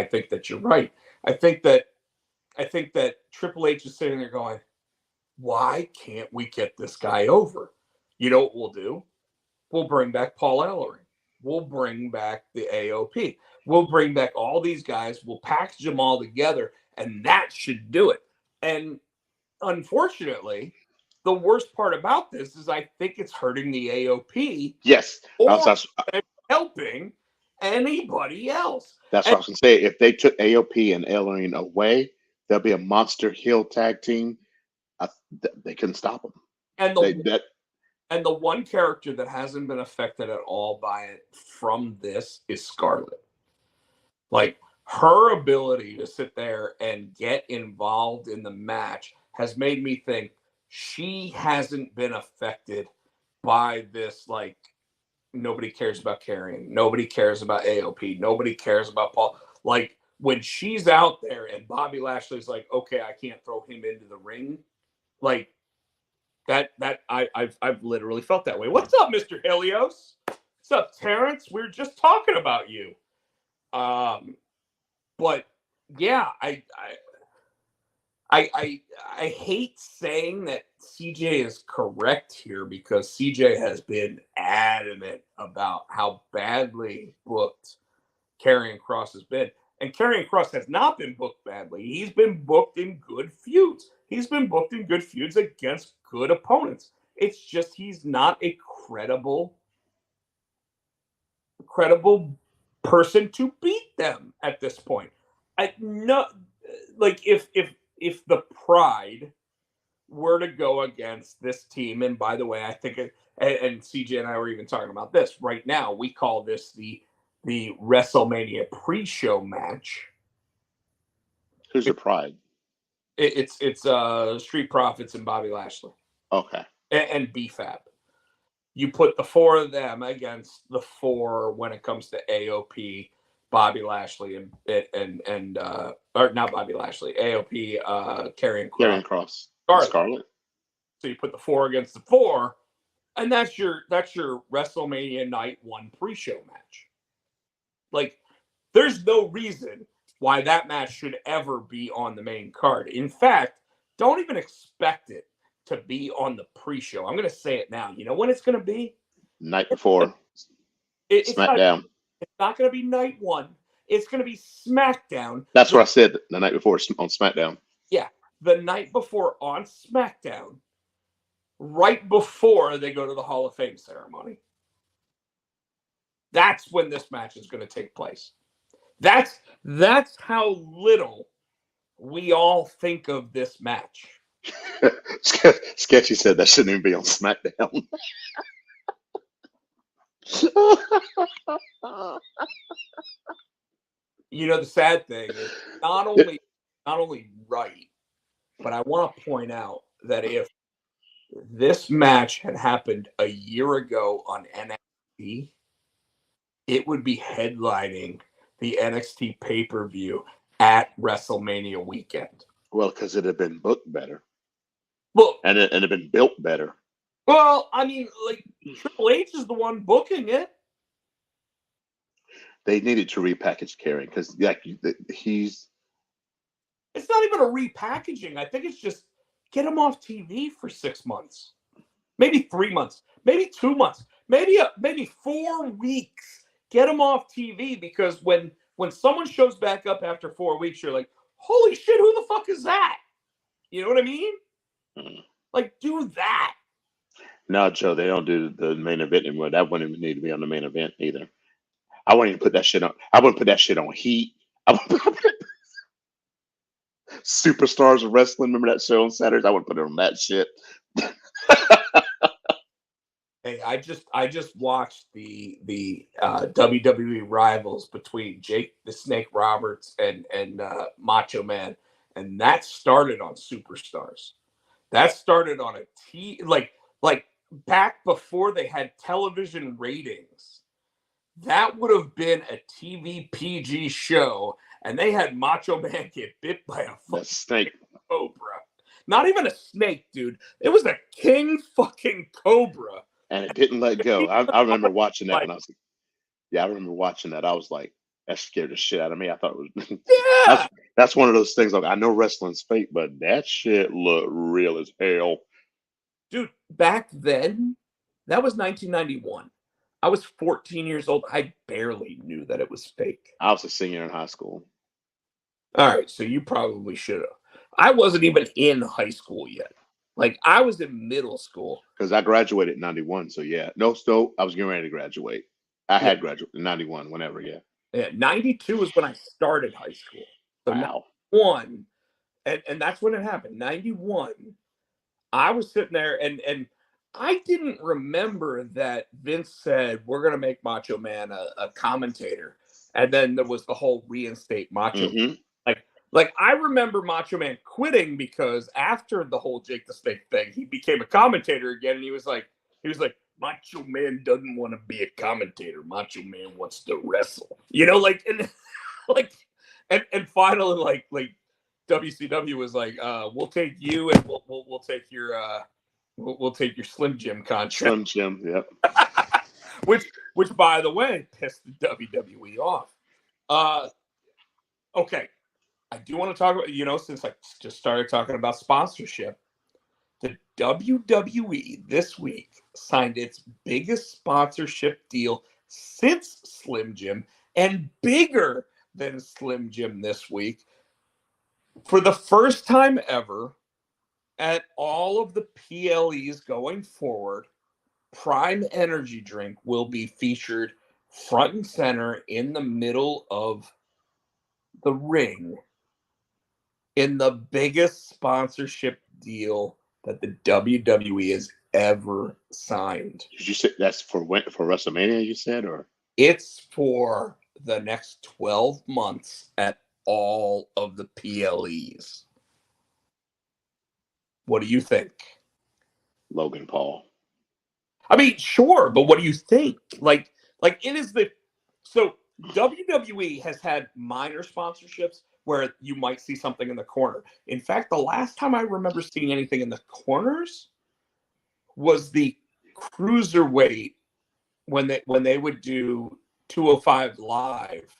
right. I think that Triple H is sitting there going, why can't we get this guy over? You know what we'll do? We'll bring back Paul Ellering. We'll bring back the AOP. We'll bring back all these guys. We'll package them all together, and that should do it. And unfortunately, the worst part about this is I think it's hurting the AOP. Yes, or helping anybody else. That's what I was going to say. If they took AOP and Ellering away, there'll be a monster heel tag team. They couldn't stop them. And the one character that hasn't been affected at all by it from this is Scarlett. Like her ability to sit there and get involved in the match has made me think she hasn't been affected by this. Like nobody cares about Karrion. Nobody cares about AOP. Nobody cares about Paul. Like when she's out there and Bobby Lashley's like, okay, I can't throw him into the ring. Like I've literally felt that way. What's up, Mr. Helios? What's up, Terrence? We were just talking about you. But yeah, I hate saying that CJ is correct here because CJ has been adamant about how badly booked Karrion Kross has been. And Karrion Kross has not been booked badly. He's been booked in good feuds. He's been booked in good feuds against good opponents. It's just he's not a credible person to beat them at this point. If the Pride were to go against this team, and by the way, I think and CJ and I were even talking about this right now. We call this the WrestleMania pre-show match. Who's the Pride? It's Street Profits and Bobby Lashley. Okay. And BFAB. You put the four of them against the four when it comes to AOP, Bobby Lashley and or not Bobby Lashley, AOP, Karrion Kross, Scarlett. So you put the four against the four, and that's your WrestleMania Night 1 pre-show match. Like, there's no reason why that match should ever be on the main card. In fact, don't even expect it to be on the pre-show. I'm going to say it now. You know when it's going to be? Night before It's not. SmackDown. It's not going to be night one. It's going to be SmackDown. That's what I said the night before on SmackDown. Yeah, the night before on SmackDown, right before they go to the Hall of Fame ceremony. That's when this match is going to take place. That's how little we all think of this match. Sketchy said that shouldn't even be on SmackDown. You know, the sad thing is not only right, but I want to point out that if this match had happened a year ago on NXT, it would be headlining the NXT pay-per-view at WrestleMania weekend. Well, because it had been booked better. Well, and it had been built better. Well, I mean, like, Triple H is the one booking it. They needed to repackage Kerry because he's. It's not even a repackaging. I think it's just get him off TV for 6 months, maybe 3 months, maybe 2 months, maybe 4 weeks. Get him off TV because when someone shows back up after 4 weeks, you're like, holy shit, who the fuck is that? You know what I mean? Like, do that. No, Joe, they don't do the main event anymore. That wouldn't even need to be on the main event either. I wouldn't even put that shit on. I wouldn't put that shit on Heat. Superstars of Wrestling. Remember that show on Saturdays? I wouldn't put it on that shit. Hey, I just watched the WWE rivals between Jake the Snake Roberts and Macho Man, and that started on Superstars. That started on like back before they had television ratings. That would have been a TV PG show, and they had Macho Man get bit by a snake cobra. Not even a snake, dude. It was a king fucking cobra. And it didn't let go. I remember watching that when I was. Yeah, I remember watching that. I was like, that scared the shit out of me. I thought it was. Yeah. That's one of those things. Like, I know wrestling's fake, but that shit looked real as hell. Dude, back then, that was 1991. I was 14 years old. I barely knew that it was fake. I was a senior in high school. All right, so you probably should have. I wasn't even in high school yet. Like, I was in middle school. Because I graduated in 91, so yeah. No, I was getting ready to graduate. I had graduated in 91, whenever, yeah. Yeah, 92 is when I started high school. So wow. 91, and that's when it happened. 91, I was sitting there, and I didn't remember that Vince said, we're going to make Macho Man a commentator. And then there was the whole reinstate Macho. Mm-hmm. Like, I remember Macho Man quitting because after the whole Jake the Snake thing, he became a commentator again. And he was like, Macho Man doesn't want to be a commentator. Macho Man wants to wrestle. You know, and finally, like WCW was like, we'll take you and we'll take your we'll take your Slim Jim contract. Slim Jim, yep. which by the way pissed the WWE off. Okay. I do want to talk about, since I just started talking about sponsorship, the WWE this week signed its biggest sponsorship deal since Slim Jim and bigger than Slim Jim this week. For the first time ever, at all of the PLEs going forward, Prime Energy Drink will be featured front and center in the middle of the ring in the biggest sponsorship deal that the WWE has ever signed. Did you say that's for WrestleMania, you said? Or it's for the next 12 months at all of the PLEs. What do you think? Logan Paul. I mean, sure, but what do you think? Like it is so WWE has had minor sponsorships where you might see something in the corner. In fact, the last time I remember seeing anything in the corners was the Cruiserweight when they would do 205 Live.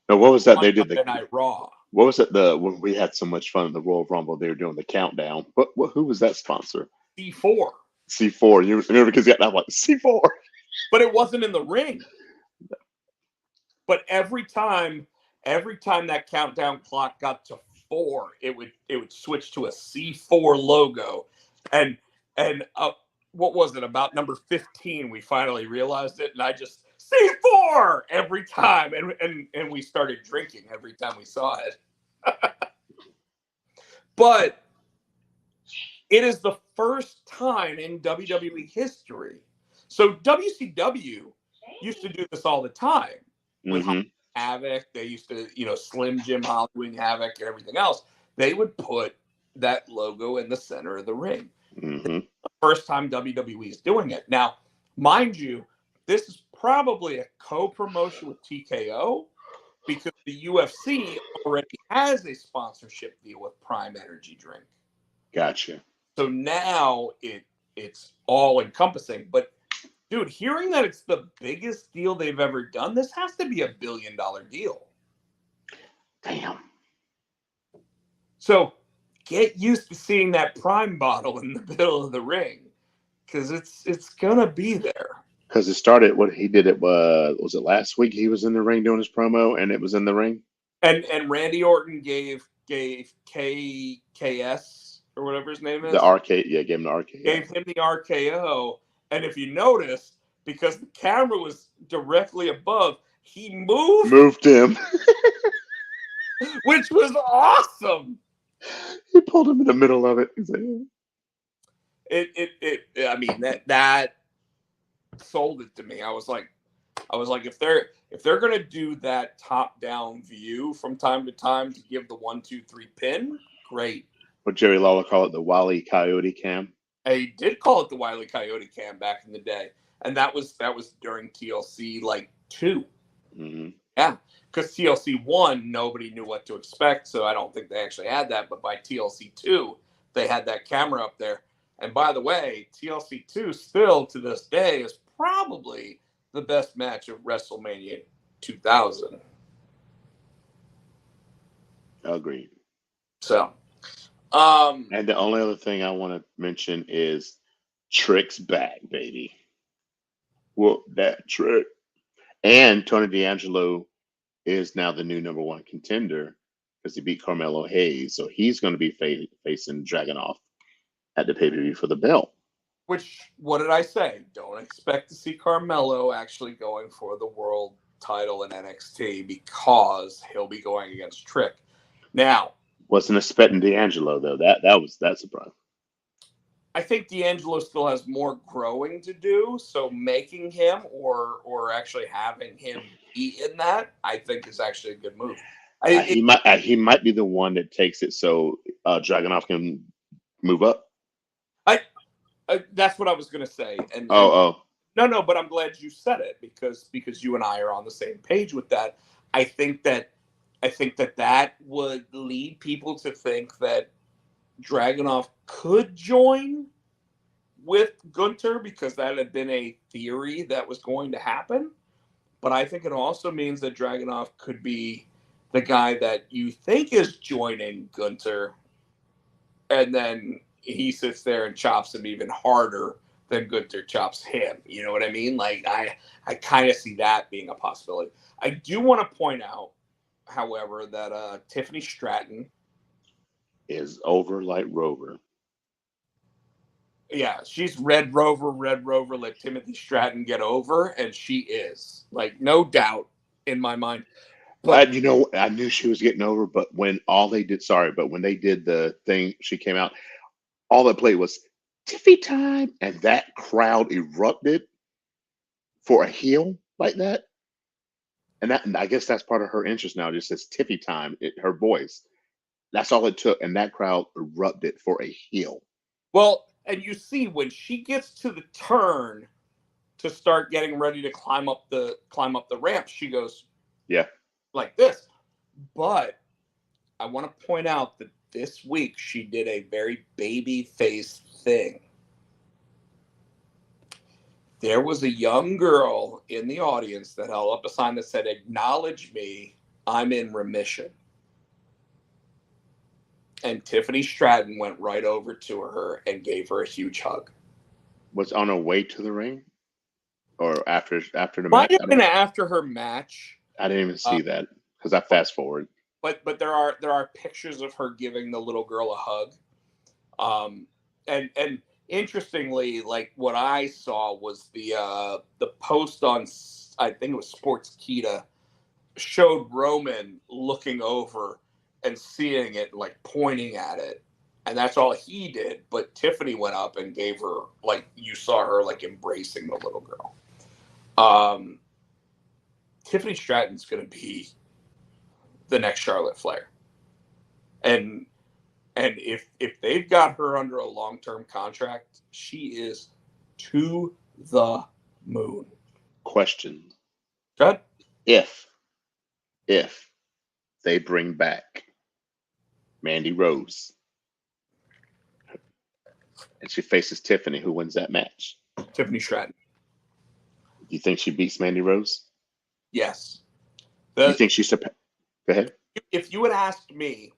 No, what was that? They did Monday Night Raw. What was it? When we had so much fun in the Royal Rumble, they were doing the countdown. Who was that sponsor? C4. C4. You remember because I'm like C4. But it wasn't in the ring. But every time that countdown clock got to 4, it would switch to a C4 logo, and what was it, about number 15? We finally realized it, and I just C4 every time, and we started drinking every time we saw it. But it is the first time in WWE history. So WCW used to do this all the time with Havoc. They used to, Slim Jim, Halloween Havoc, and everything else. They would put that logo in the center of the ring. The first time WWE is doing it. Now, mind you, this is probably a co-promotion with TKO because the UFC already has a sponsorship deal with Prime Energy Drink. Gotcha. So now it's all encompassing. But dude, hearing that it's the biggest deal they've ever done, this has to be $1 billion deal. Damn. So get used to seeing that Prime bottle in the middle of the ring, because it's gonna be there. Because it started, what he did, was it last week? He was in the ring doing his promo, and it was in the ring. And Randy Orton gave KS or whatever his name is. The RK, yeah, gave him the RKO. Gave him the RKO, and if you notice, because the camera was directly above, he moved him, which was awesome. He pulled him in the middle of it. He's like, I mean, that sold it to me. I was like, if they're gonna do that top down view from time to time to give the 1, 2, 3 pin, great. What Jerry Lawler called it, the Wile E. Coyote cam. He did call it the Wile E. Coyote cam back in the day, and that was during TLC 2. Yeah, because TLC 1 nobody knew what to expect, so I don't think they actually had that. But by TLC 2, they had that camera up there. And by the way, TLC 2 still to this day is probably the best match of WrestleMania 2000. Agreed. So, and the only other thing I want to mention is Trick's back, baby. Whoop that Trick. And Tony D'Angelo is now the new #1 contender because he beat Carmelo Hayes. So he's going to be facing Dragunov at the pay-per-view for the belt. Which, what did I say? Don't expect to see Carmelo actually going for the world title in NXT because he'll be going against Trick. Now, wasn't expecting D'Angelo though. That's a surprise. I think D'Angelo still has more growing to do. So making him or actually having him be in that, I think is actually a good move. He might be the one that takes it so Dragunov can move up. That's what I was going to say. No, but I'm glad you said it because you and I are on the same page with that. I think that would lead people to think that Dragunov could join with Gunther because that had been a theory that was going to happen. But I think it also means that Dragunov could be the guy that you think is joining Gunther, and then he sits there and chops him even harder than Gunther chops him. You know what I mean? Like, I kind of see that being a possibility. I do want to point out, however, that Tiffany Stratton is over like Rover. Yeah, she's Red Rover, let Timothy Stratton get over, and she is. Like, no doubt in my mind. But I knew she was getting over, but when they did the thing, she came out, all that played was Tiffy time, and that crowd erupted for a heel like that. And I guess that's part of her interest now. It just says Tiffy time, her voice. That's all it took, and that crowd erupted for a heel. Well, and you see when she gets to the turn to start getting ready to climb up the ramp, she goes, yeah, like this. But I want to point out that this week she did a very baby face thing. There was a young girl in the audience that held up a sign that said, "Acknowledge me, I'm in remission." And Tiffany Stratton went right over to her and gave her a huge hug. Was on her way to the ring, or after the match? Might have been after her match. I didn't even see that because I fast forward. But there are pictures of her giving the little girl a hug. And interestingly, like what I saw was the post on, I think it was Sportskeeda, showed Roman looking over and seeing it, like pointing at it, and that's all he did. But Tiffany went up and gave her, like, you saw her like embracing the little girl. Tiffany Stratton's going to be the next Charlotte Flair, and if they've got her under a long-term contract, she is to the moon. Question: Good. If they bring back Mandy Rose and she faces Tiffany, who wins that match? Tiffany Stratton. Do you think she beats Mandy Rose? Yes. Do you think she's Go ahead. If you had asked me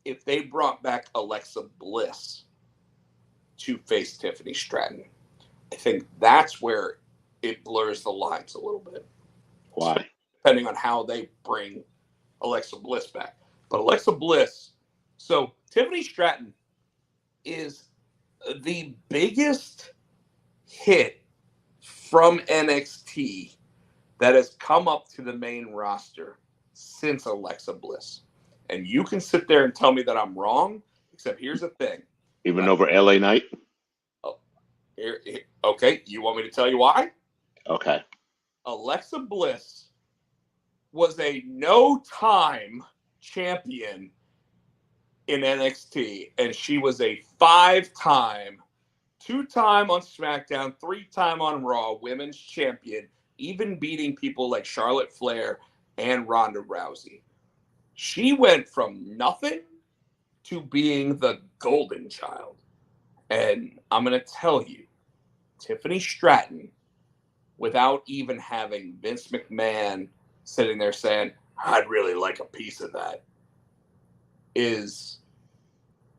if they brought back Alexa Bliss to face Tiffany Stratton, I think that's where it blurs the lines a little bit. Why? Depending on how they bring Alexa Bliss back. But Alexa Bliss, so Tiffany Stratton is the biggest hit from NXT that has come up to the main roster since Alexa Bliss. And you can sit there and tell me that I'm wrong, except here's the thing. Even over LA Knight? Okay, you want me to tell you why? Okay. Alexa Bliss was a no-time champion in NXT, and she was a 5-time, 2-time on SmackDown, 3-time on Raw women's champion, even beating people like Charlotte Flair and Ronda Rousey. She went from nothing to being the golden child. And I'm going to tell you, Tiffany Stratton, without even having Vince McMahon sitting there saying, I'd really like a piece of that, is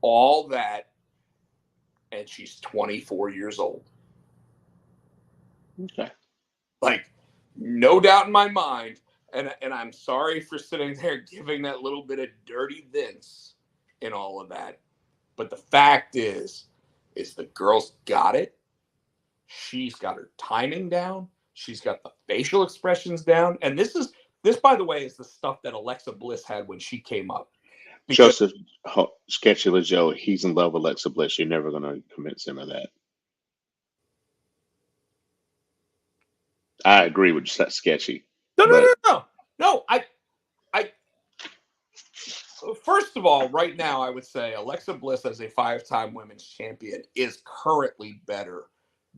all that, and she's 24 years old. Okay. Like, no doubt in my mind, and I'm sorry for sitting there giving that little bit of dirty Vince in all of that, but the fact is the girl's got it. She's got her timing down. She's got the facial expressions down. And this, by the way, is the stuff that Alexa Bliss had when she came up. Because Joseph Sketchy Joe, he's in love with Alexa Bliss. You're never going to convince him of that. I agree with Sketchy. No. First of all, right now, I would say Alexa Bliss as a 5-time women's champion is currently better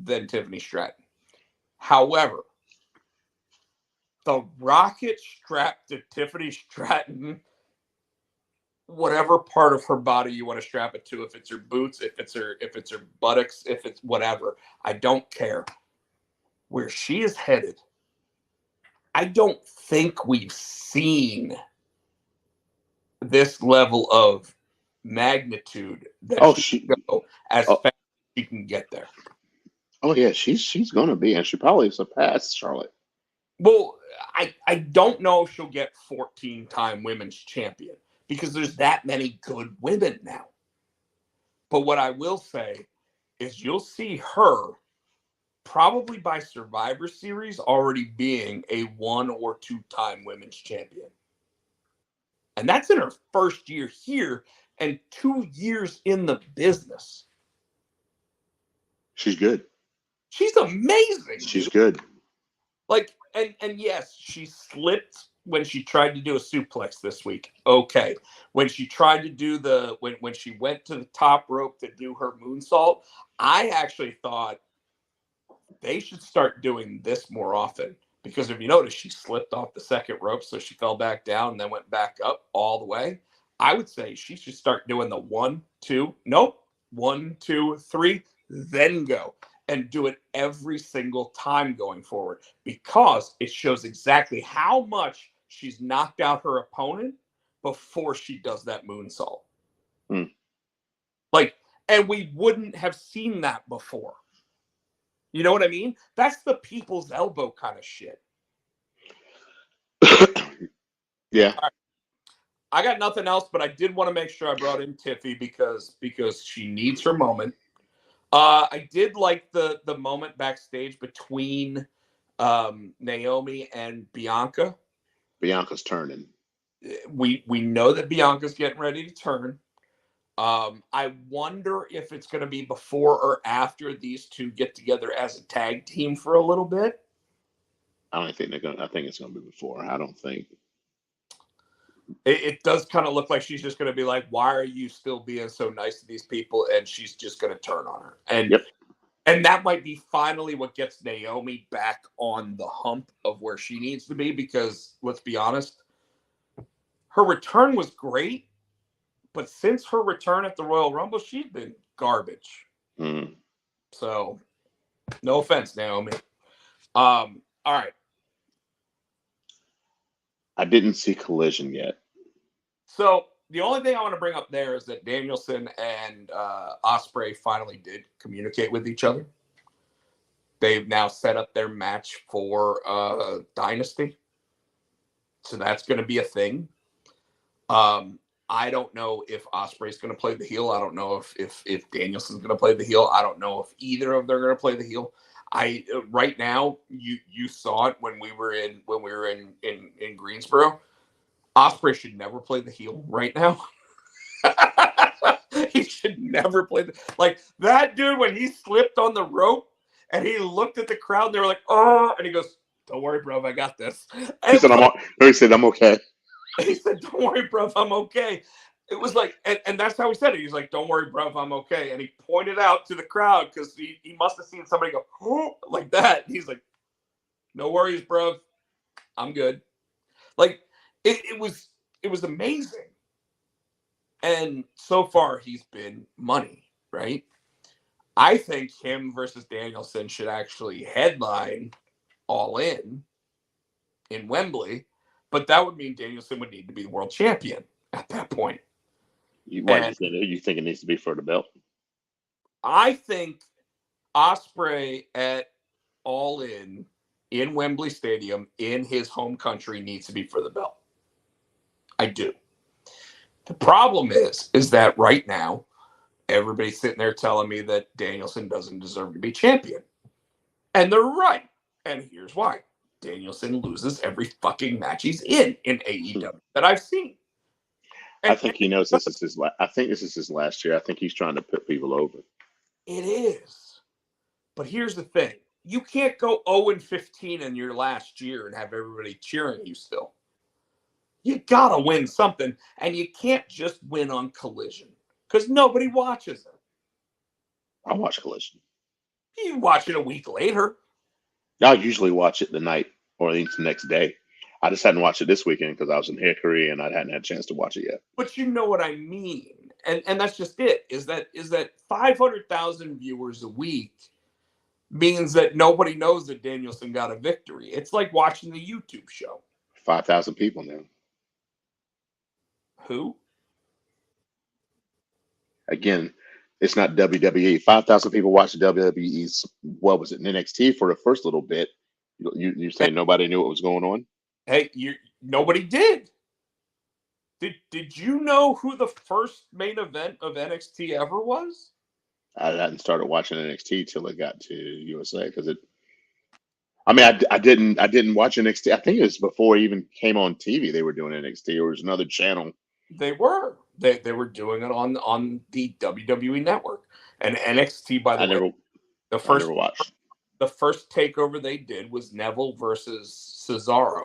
than Tiffany Stratton. However, the rocket strapped to Tiffany Stratton, whatever part of her body you want to strap it to, if it's her boots, if it's her buttocks, if it's whatever, I don't care. Where she is headed, I don't think we've seen this level of magnitude that she can go as fast as she can get there. Oh yeah, she's gonna be, and she probably surpassed Charlotte. Well, I don't know if she'll get 14-time women's champion because there's that many good women now. But what I will say is you'll see her probably by Survivor Series already being a 1 or 2-time women's champion. And that's in her first year here and 2 years in the business. She's good. She's amazing. She's dude. good. Like, and yes, she slipped when she tried to do a suplex this week. Okay. When she tried to do when she went to the top rope to do her moonsault, I actually thought they should start doing this more often. Because if you notice, she slipped off the second rope, so she fell back down and then went back up all the way. I would say she should start doing the 1, 2, 3, then go. And do it every single time going forward. Because it shows exactly how much she's knocked out her opponent before she does that moonsault. Hmm. Like, and we wouldn't have seen that before. You know what I mean? That's the people's elbow kind of shit. Yeah. I got nothing else, but I did want to make sure I brought in Tiffy because she needs her moment. I did like the moment backstage between Naomi and Bianca. Bianca's turning. We know that Bianca's getting ready to turn. I wonder if it's going to be before or after these two get together as a tag team for a little bit. I don't think they're gonna. I think it's gonna be before. I don't think. It does kind of look like she's just going to be like, "Why are you still being so nice to these people?" And she's just going to turn on her. And Yep. and that might be finally what gets Naomi back on the hump of where she needs to be. Because let's be honest, her return was great, but since her return at the Royal Rumble, she's been garbage. Mm. So, no offense, Naomi. All right. I didn't see Collision yet. So the only thing I want to bring up there is that Danielson and Ospreay finally did communicate with each other. They've now set up their match for Dynasty, so that's going to be a thing. I don't know if Ospreay's going to play the heel. I don't know if Danielson's going to play the heel. I don't know if either of them are going to play the heel. Right now, you saw it when we were in Greensboro. Ospreay should never play the heel right now. He should never play like that dude when he slipped on the rope and he looked at the crowd and they were like, "Oh," and he goes, "Don't worry, bro, I got this." He said, he said, "I'm okay." He said, "Don't worry, bro, I'm okay." It was like, and that's how he said it. He's like, "Don't worry, bro, I'm okay." And he pointed out to the crowd because he must have seen somebody go, "Oh," like that. He's like, "No worries, bro, I'm good." Like it was amazing. And so far, he's been money, right? I think him versus Danielson should actually headline All in Wembley, but that would mean Danielson would need to be the world champion at that point. Why you think it needs to be for the belt? I think Ospreay at All in Wembley Stadium in his home country needs to be for the belt. I do. The problem is that right now, everybody's sitting there telling me that Danielson doesn't deserve to be champion. And they're right. And here's why. Danielson loses every fucking match he's in AEW that I've seen. I think he knows this is his. I think this is his last year. I think he's trying to put people over. It is. But here's the thing. You can't go 0-15 in your last year and have everybody cheering you still. You got to win something. And you can't just win on Collision because nobody watches it. I watch Collision. You watch it a week later. I usually watch it the night or the next day. I just hadn't watched it this weekend because I was in Hickory and I hadn't had a chance to watch it yet. But you know what I mean. And that's just it. Is that 500,000 viewers a week means that nobody knows that Danielson got a victory. It's like watching the YouTube show. 5,000 people now. Who? Again, it's not WWE. 5,000 people watched WWE's, what was it, NXT for the first little bit. You say nobody knew what was going on? Hey, nobody did. Did you know who the first main event of NXT ever was? I hadn't started watching NXT till it got to USA because it. I mean, I didn't watch NXT. I think it was before it even came on TV. They were doing NXT. Or it was another channel. They were. They were doing it on the WWE network. And NXT, by the way, I never watched. The first takeover they did was Neville versus Cesaro.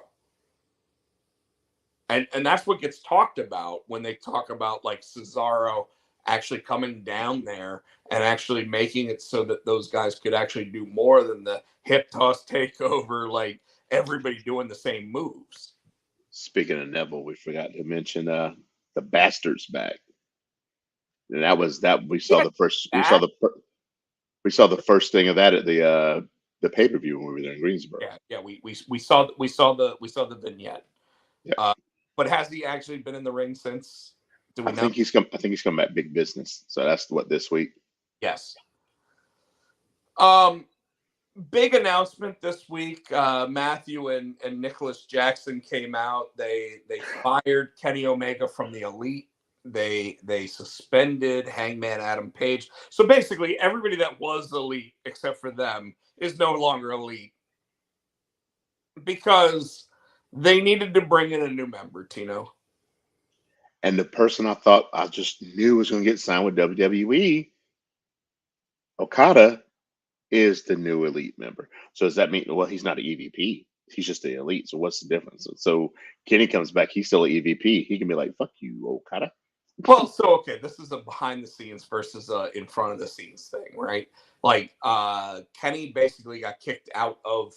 And that's what gets talked about when they talk about like Cesaro actually coming down there and actually making it so that those guys could actually do more than the hip toss takeover, like everybody doing the same moves. Speaking of Neville, we forgot to mention the Bastards back. And that was that we saw the first we saw the first thing of that at the pay-per-view when we were there in Greensboro. Yeah, we saw the vignette. Yeah. But has he actually been in the ring since Do we I know? think he's come. I think he's coming back big business. So that's what this week. Yes. Big announcement this week. Matthew and Nicholas Jackson came out. They fired Kenny Omega from the Elite. They suspended Hangman Adam Page. So basically, everybody that was Elite except for them is no longer Elite because they needed to bring in a new member, Tino. And the person I thought I just knew was going to get signed with WWE, Okada, is the new Elite member. So does that mean, well, he's not an EVP. He's just the Elite. So what's the difference? So Kenny comes back. He's still an EVP. He can be like, fuck you, Okada. Well, so okay, this is a behind the scenes versus a in front of the scenes thing, right? Like Kenny basically got kicked out of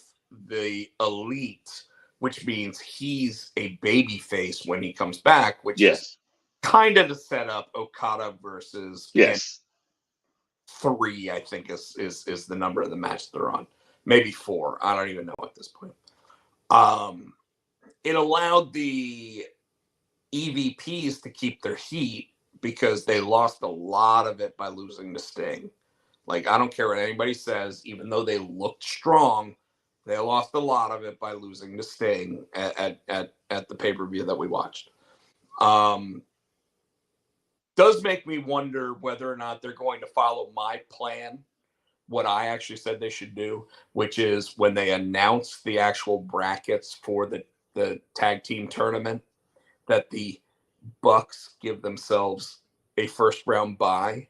the Elite, which means he's a baby face when he comes back, which is kind of to set up Okada versus Kenny. 3, I think is the number of the match they're on. Maybe 4. I don't even know at this point. It allowed the EVPs to keep their heat because they lost a lot of it by losing to Sting. Like, I don't care what anybody says, even though they looked strong, they lost a lot of it by losing to Sting at the pay-per-view that we watched. Does make me wonder whether or not they're going to follow my plan, what I actually said they should do, which is when they announce the actual brackets for the tag team tournament, that the Bucks give themselves a first round bye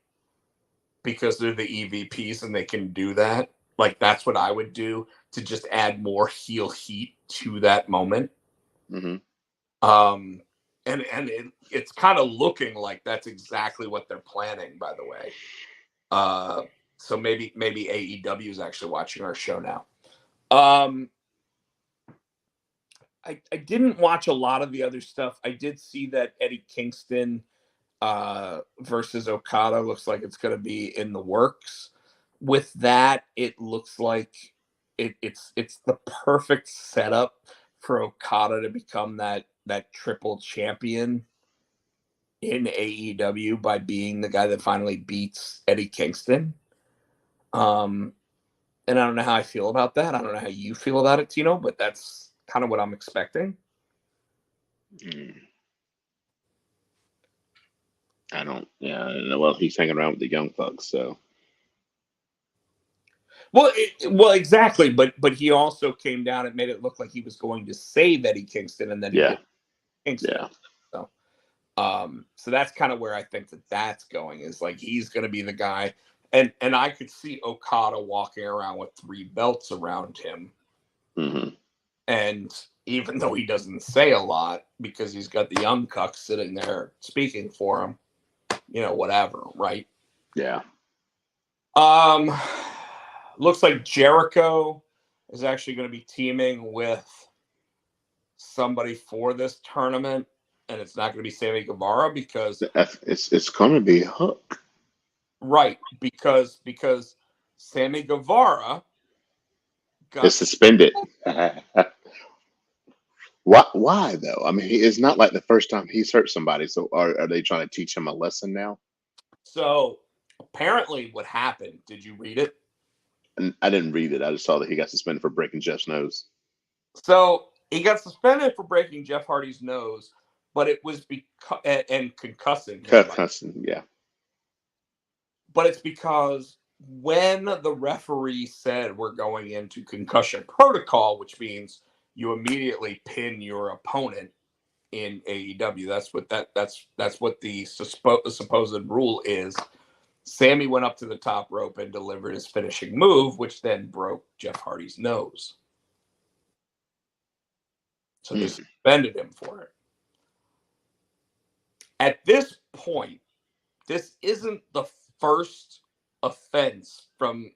because they're the EVPs and they can do that. Like, that's what I would do to just add more heel heat to that moment. Mm-hmm. And it's kind of looking like that's exactly what they're planning, by the way. So maybe AEW is actually watching our show now. I didn't watch a lot of the other stuff. I did see that Eddie Kingston versus Okada looks like it's going to be in the works. With that, it looks like it's the perfect setup for Okada to become that triple champion in AEW by being the guy that finally beats Eddie Kingston. And I don't know how I feel about that. I don't know how you feel about it, Tino, but that's kind of what I'm expecting. I don't. Yeah. Well, he's hanging around with the young folks, so. Well, exactly. But he also came down and made it look like he was going to save Eddie Kingston, and then he did Kingston. Yeah. So that's kind of where I think that's going, is like he's going to be the guy, and I could see Okada walking around with 3 belts around him, and even though he doesn't say a lot because he's got the young cuck sitting there speaking for him, whatever, right? Yeah. Looks like Jericho is actually going to be teaming with somebody for this tournament, and it's not going to be Sammy Guevara because it's going to be Hook. Right, because Sammy Guevara got suspended. Why though? I mean, it's not like the first time he's hurt somebody. So are they trying to teach him a lesson now? So apparently, what happened? Did you read it? I didn't read it. I just saw that he got suspended for breaking Jeff's nose. So he got suspended for breaking Jeff Hardy's nose, but it was because and concussing. Concussing, yeah. But it's because when the referee said we're going into concussion protocol, which means you immediately pin your opponent in AEW. That's what the supposed rule is. Sammy went up to the top rope and delivered his finishing move, which then broke Jeff Hardy's nose. So they suspended him for it. At this point, this isn't the first offense from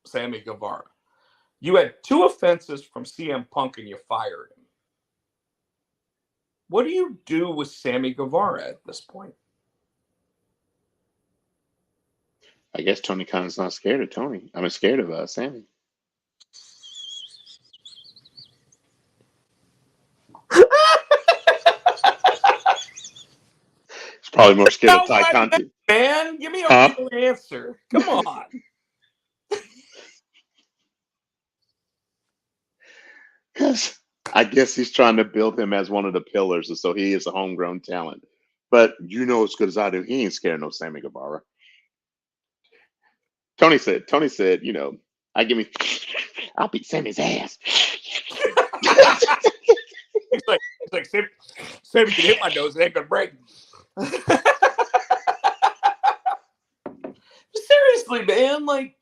Sammy Guevara. You had 2 offenses from CM Punk and you fired him. What do you do with Sammy Guevara at this point? I guess Tony Khan's not scared of Tony. I'm scared of Sammy. He's Probably more scared of Now, Ty why is that, Conti. man? Give me a Huh? real answer. Come on. Because I guess he's trying to build him as one of the pillars, and so he is a homegrown talent. But you know as good as I do, he ain't scared of no Sammy Guevara. Tony said, I'll beat Sammy's ass. He's like, Sammy can hit my nose, it ain't gonna break. Seriously, man, like,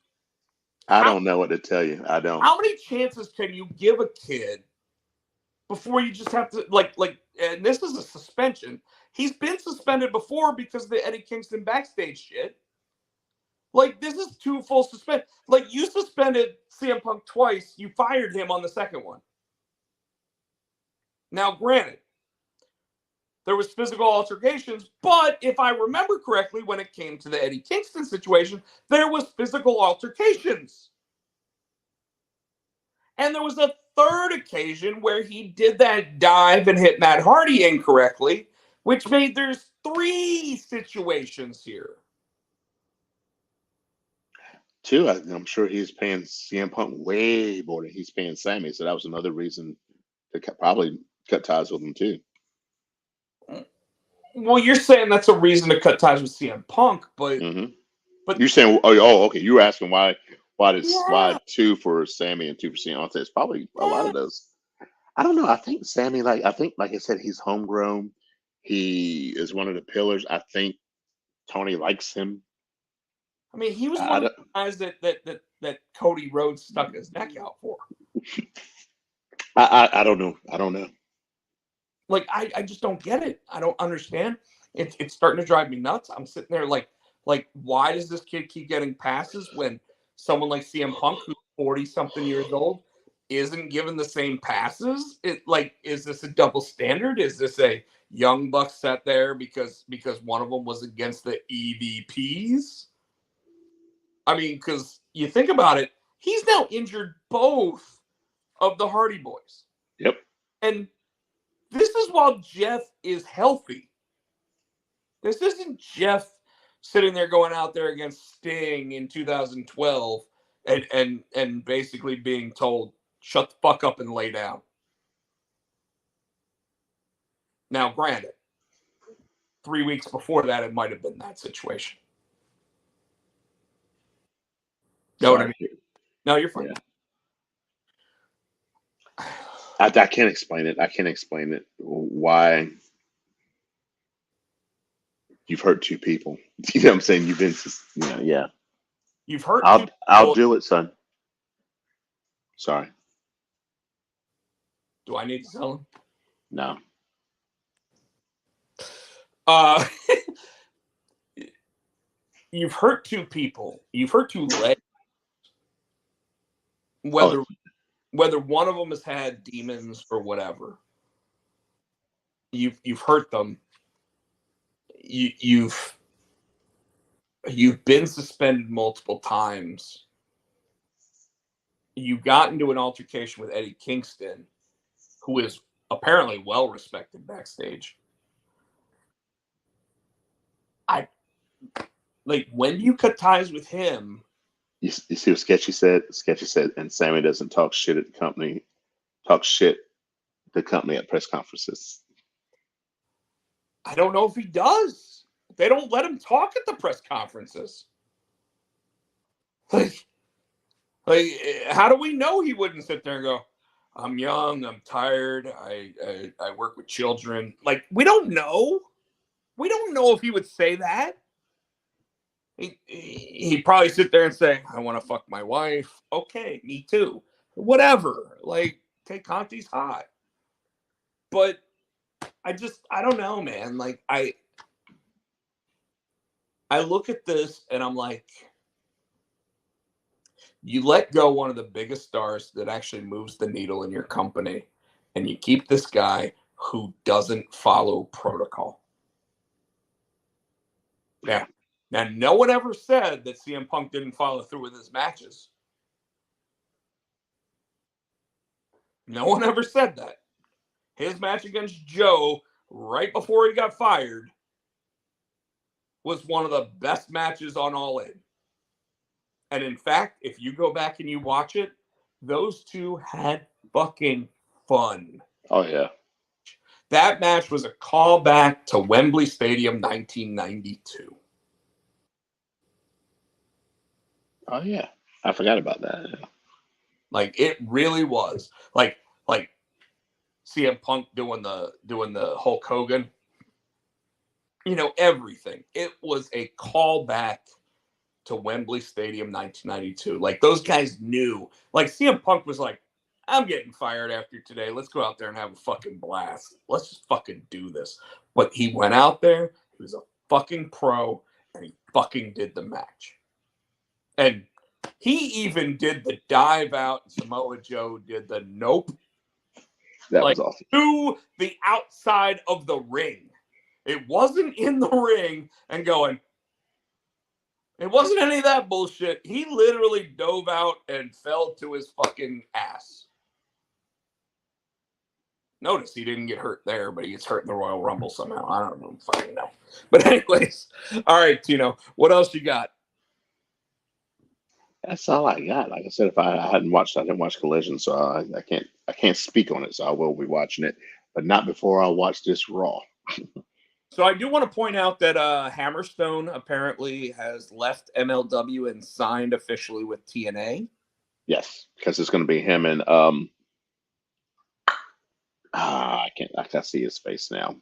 I don't know what to tell you. I don't. how many chances can you give a kid before you just have to and this is a suspension. He's been suspended before because of the Eddie Kingston backstage shit. Like, this is 2 full suspend. Like, you suspended CM Punk twice, you fired him on the second one. Now, granted, there was physical altercations, but if I remember correctly, when it came to the Eddie Kingston situation, there was physical altercations. And there was a third occasion where he did that dive and hit Matt Hardy incorrectly, which made there's 3 situations here. 2, I'm sure he's paying CM Punk way more than he's paying Sammy, so that was another reason to probably cut ties with him too. Well, you're saying that's a reason to cut ties with CM Punk, but but you're saying, okay, you were asking why yeah. 2 for Sammy and 2 for CM Punk. It's probably a lot of those. I don't know. I think Sammy, like I said, he's homegrown. He is one of the pillars. I think Tony likes him. I mean, he was one of the guys that Cody Rhodes stuck his neck out for. I don't know. I don't know. Like, I just don't get it. I don't understand. It's starting to drive me nuts. I'm sitting there like, why does this kid keep getting passes when someone like CM Punk, who's 40-something years old, isn't given the same passes? Is this a double standard? Is this a young buck sat there because one of them was against the EVPs? I mean, because you think about it, he's now injured both of the Hardy Boys. Yep. And this is while Jeff is healthy. This isn't Jeff sitting there going out there against Sting in 2012 and basically being told, shut the fuck up and lay down. Now, granted, 3 weeks before that, it might have been that situation. Know what I mean? No, you're fine. Yeah. I can't explain it. I can't explain it. Why you've hurt 2 people. You know what I'm saying? You've been, yeah. You've hurt. I'll do it, son. Sorry. Do I need to tell him? No. You've hurt 2 people. You've hurt 2 legs. Whether one of them has had demons or whatever, you've hurt them. You've been suspended multiple times. You got into an altercation with Eddie Kingston, who is apparently well respected backstage. When you cut ties with him. You see what Sketchy said? Sketchy said, and Sammy doesn't talk shit at the company. The company at press conferences. I don't know if he does. They don't let him talk at the press conferences. Like, how do we know he wouldn't sit there and go, I'm young, I'm tired, I work with children. Like, we don't know. We don't know if he would say that. He'd probably sit there and say, I want to fuck my wife. Okay, me too. Whatever. Like, take Conti's hot. But I don't know, man. Like, I look at this and I'm like, you let go one of the biggest stars that actually moves the needle in your company, and you keep this guy who doesn't follow protocol. Yeah. Now, no one ever said that CM Punk didn't follow through with his matches. No one ever said that. His match against Joe, right before he got fired, was one of the best matches on All In. And in fact, if you go back and you watch it, those two had fucking fun. Oh yeah. That match was a callback to Wembley Stadium 1992. Oh yeah. I forgot about that. Like it really was. Like CM Punk doing the Hulk Hogan. You know, everything. It was a callback to Wembley Stadium 1992. Like those guys knew. Like CM Punk was like, I'm getting fired after today. Let's go out there and have a fucking blast. Let's just fucking do this. But he went out there. He was a fucking pro, and he fucking did the match. And he even did the dive out. Samoa Joe did the nope. That was awesome. To the outside of the ring. It wasn't in the ring and going. It wasn't any of that bullshit. He literally dove out and fell to his fucking ass. Notice he didn't get hurt there, but he gets hurt in the Royal Rumble somehow. I don't fucking know. But anyways, all right, Tino, what else you got? That's all I got. Like I said, if I hadn't watched, I didn't watch Collision, so I can't speak on it. So I will be watching it, but not before I watch this Raw. So I do want to point out that Hammerstone apparently has left MLW and signed officially with TNA. Yes, because it's going to be him and I can't see his face now.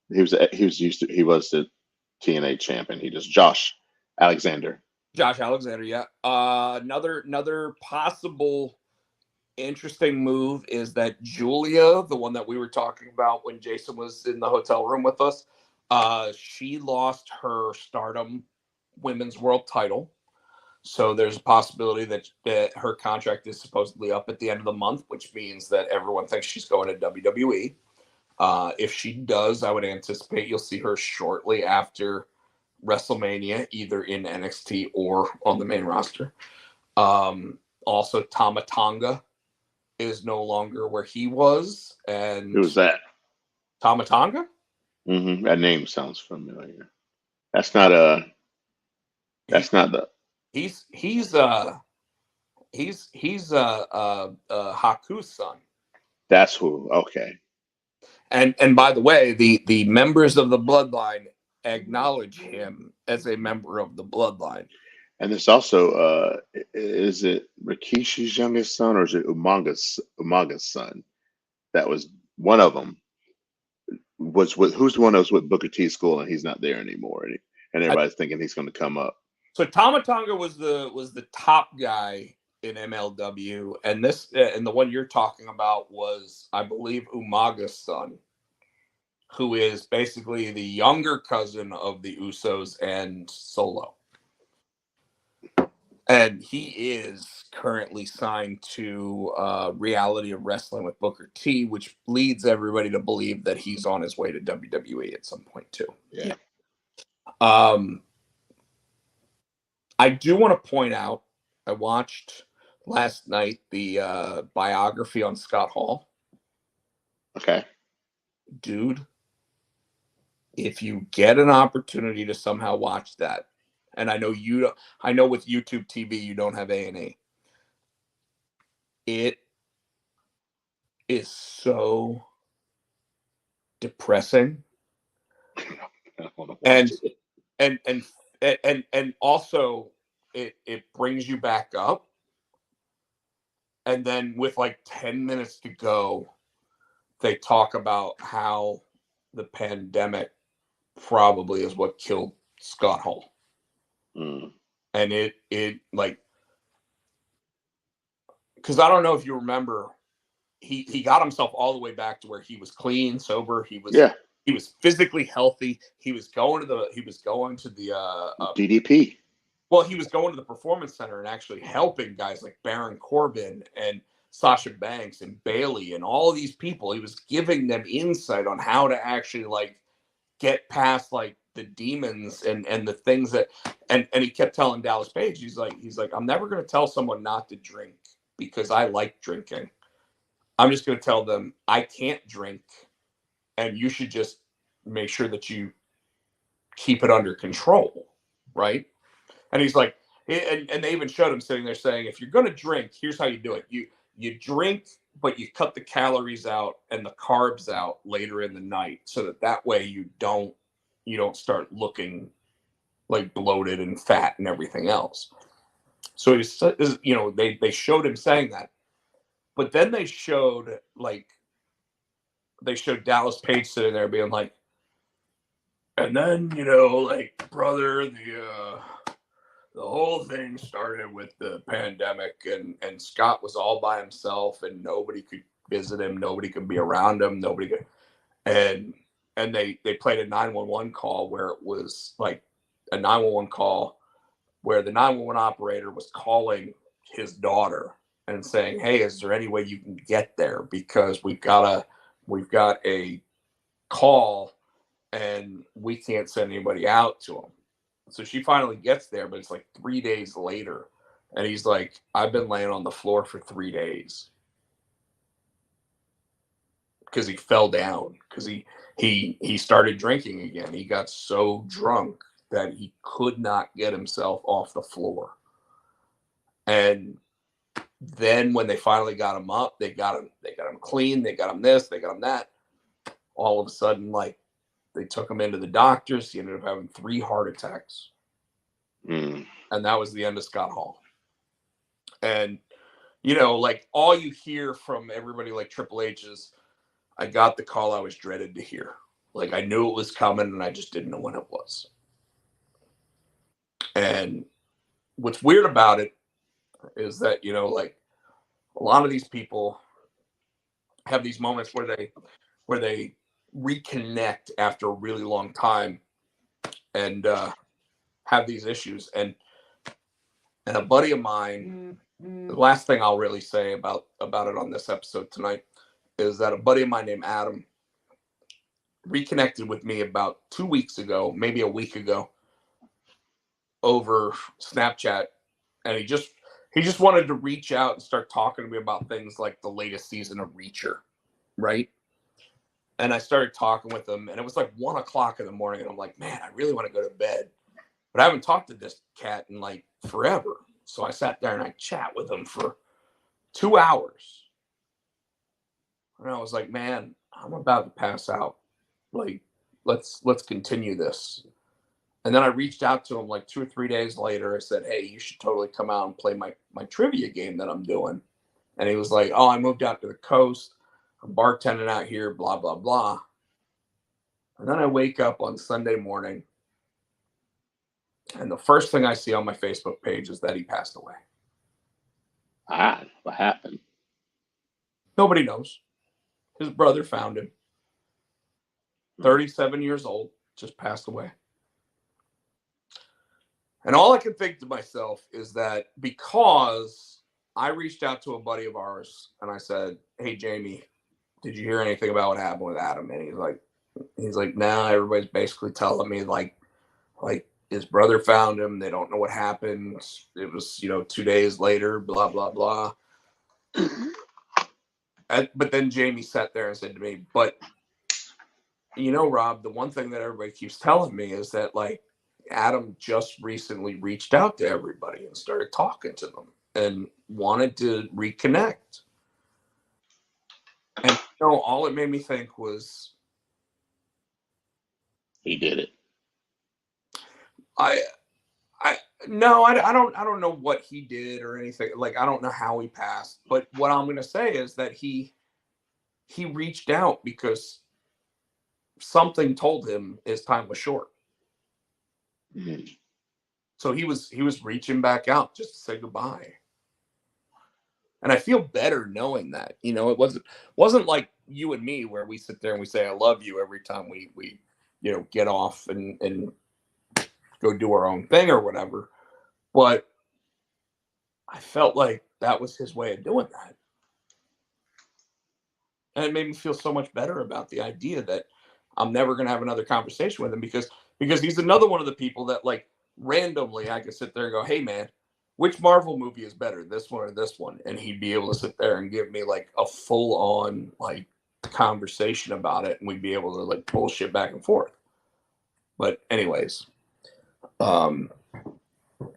He was the TNA champion. He just Josh Alexander. Josh Alexander, yeah. Another possible interesting move is that Julia, the one that we were talking about when Jason was in the hotel room with us, she lost her Stardom Women's World title. So there's a possibility that her contract is supposedly up at the end of the month, which means that everyone thinks she's going to WWE. If she does, I would anticipate you'll see her shortly after WrestleMania, either in NXT or on the main roster. Also, Tama Tonga is no longer where he was. And who was that? Tama Tonga? Mm-hmm. That name sounds familiar. That's not the. He's Haku's son. That's who. Okay. And by the way, the members of the bloodline acknowledge him as a member of the bloodline. And there's also is it Rikishi's youngest son or is it Umaga's son? That was one of them. Who's the one that was with Booker T school and he's not there anymore, and everybody's thinking he's going to come up. So Tama Tonga was the top guy in MLW, and the one you're talking about was, I believe, Umaga's son, who is basically the younger cousin of the Usos and Solo. And he is currently signed to Reality of Wrestling with Booker T, which leads everybody to believe that he's on his way to WWE at some point too. Yeah. I do want to point out, I watched last night the biography on Scott Hall. Okay. Dude, if you get an opportunity to somehow watch that, and I know with YouTube TV you don't have A&E. It is so depressing. And also it brings you back up. And then with like 10 minutes to go, they talk about how the pandemic probably is what killed Scott Hall. Mm. And it like, because I don't know if you remember, he got himself all the way back to where he was clean, sober. He was physically healthy. He was going to the DDP. Well, he was going to the Performance Center and actually helping guys like Baron Corbin and Sasha Banks and Bailey and all of these people. He was giving them insight on how to actually like get past like the demons and the things that and he kept telling Dallas Page, he's like, I'm never going to tell someone not to drink because I like drinking. I'm just going to tell them I can't drink and you should just make sure that you keep it under control, right? And he's like, and they even showed him sitting there saying, if you're going to drink, here's how you do it. You drink, but you cut the calories out and the carbs out later in the night, so that way you don't start looking like bloated and fat and everything else. So he's, they showed him saying that, but then they showed Dallas Page sitting there being like, and then like, brother, the whole thing started with the pandemic, and Scott was all by himself, and nobody could visit him, nobody could be around him, nobody could, and they played a 911 call where it was like a 911 call where the 911 operator was calling his daughter and saying, hey, is there any way you can get there, because we've got a call and we can't send anybody out to him. So she finally gets there, but it's like 3 days later. And he's like, I've been laying on the floor for 3 days. Because he fell down. Because he started drinking again. He got so drunk that he could not get himself off the floor. And then when they finally got him up, they got him clean, they got him this, they got him that. All of a sudden, like, they took him into the doctors. He ended up having 3 heart attacks. And that was the end of Scott Hall. And, like, all you hear from everybody like Triple H is, I got the call I was dreaded to hear. Like, I knew it was coming and I just didn't know when it was. And what's weird about it is that, like, a lot of these people have these moments where they reconnect after a really long time and have these issues. And a buddy of mine, the last thing I'll really say about it on this episode tonight is that a buddy of mine named Adam reconnected with me about 2 weeks ago, maybe a week ago, over Snapchat, and he just wanted to reach out and start talking to me about things like the latest season of Reacher, right? And I started talking with him, and it was like 1 o'clock in the morning, and I'm like, man, I really want to go to bed, but I haven't talked to this cat in like forever. So I sat there and I chat with him for 2 hours. And I was like, man, I'm about to pass out. Like, let's continue this. And then I reached out to him like 2 or 3 days later. I said, hey, you should totally come out and play my trivia game that I'm doing. And he was like, oh, I moved out to the coast. I'm bartending out here, blah, blah, blah. And then I wake up on Sunday morning, and the first thing I see on my Facebook page is that he passed away. What happened? Nobody knows. His brother found him. 37 years old, just passed away. And all I can think to myself is that because I reached out to a buddy of ours and I said, hey, Jamie, did you hear anything about what happened with Adam? And he's like, nah, everybody's basically telling me like his brother found him. They don't know what happened. It was, 2 days later, blah, blah, blah. But then Jamie sat there and said to me, but, Rob, the one thing that everybody keeps telling me is that, like, Adam just recently reached out to everybody and started talking to them and wanted to reconnect. And, all it made me think was, he did it. I don't know what he did or anything. Like, I don't know how he passed, but what I'm going to say is that he reached out because something told him his time was short. Mm-hmm. So he was reaching back out just to say goodbye. And I feel better knowing that, it wasn't like you and me where we sit there and we say, I love you every time we get off and go do our own thing or whatever. But I felt like that was his way of doing that. And it made me feel so much better about the idea that I'm never going to have another conversation with him because he's another one of the people that, like, randomly I could sit there and go, hey, man, which Marvel movie is better, this one or this one? And he'd be able to sit there and give me, like, a full-on, like, conversation about it, and we'd be able to, like, bullshit back and forth. But anyways,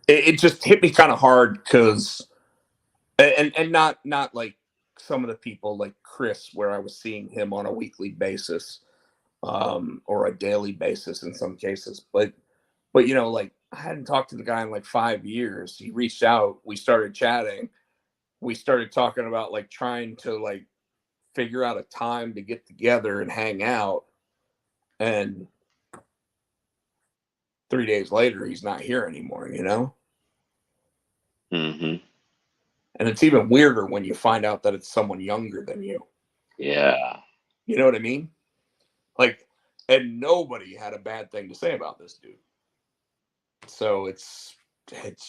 it just hit me kind of hard because, and not like some of the people like Chris, where I was seeing him on a weekly basis, or a daily basis in some cases. But you know, like I hadn't talked to the guy in like 5 years. He reached out, we started chatting, we started talking about like trying to like figure out a time to get together and hang out. And 3 days later, he's not here anymore, you know? Mm-hmm. And it's even weirder when you find out that it's someone younger than you. Yeah. You know what I mean? Like, and nobody had a bad thing to say about this dude. So it's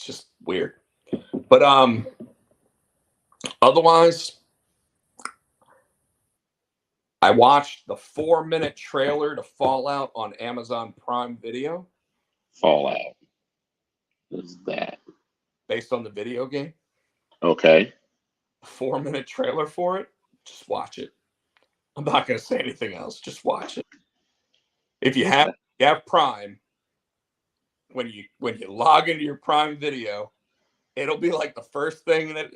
just weird. But otherwise, I watched the 4-minute trailer to Fallout on Amazon Prime Video. Fallout. What's that? Based on the video game. Okay. 4-minute trailer for it. Just watch it. I'm not going to say anything else. Just watch it. If you have Prime, when you log into your Prime Video, it'll be like the first thing that.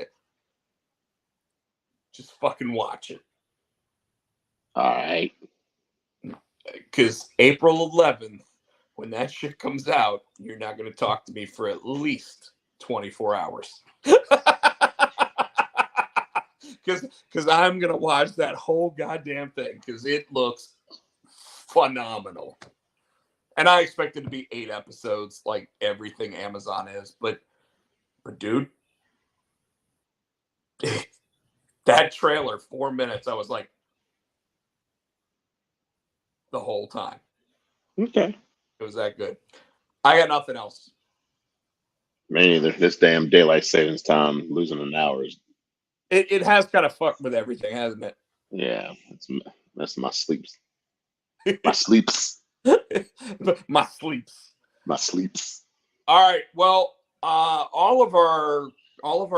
Just fucking watch it. All right. Because April 11th, when that shit comes out, you're not going to talk to me for at least 24 hours. Because I'm going to watch that whole goddamn thing because it looks phenomenal. And I expect it to be 8 episodes like everything Amazon is. But dude, that trailer, 4 minutes, I was like, the whole time. Okay. It was that good. I got nothing else. Me neither. This damn daylight savings time, losing an hour is. It has kind of fucked with everything, hasn't it? Yeah, that's my sleeps. My sleeps. My sleeps. My sleeps. All right. Well, all of our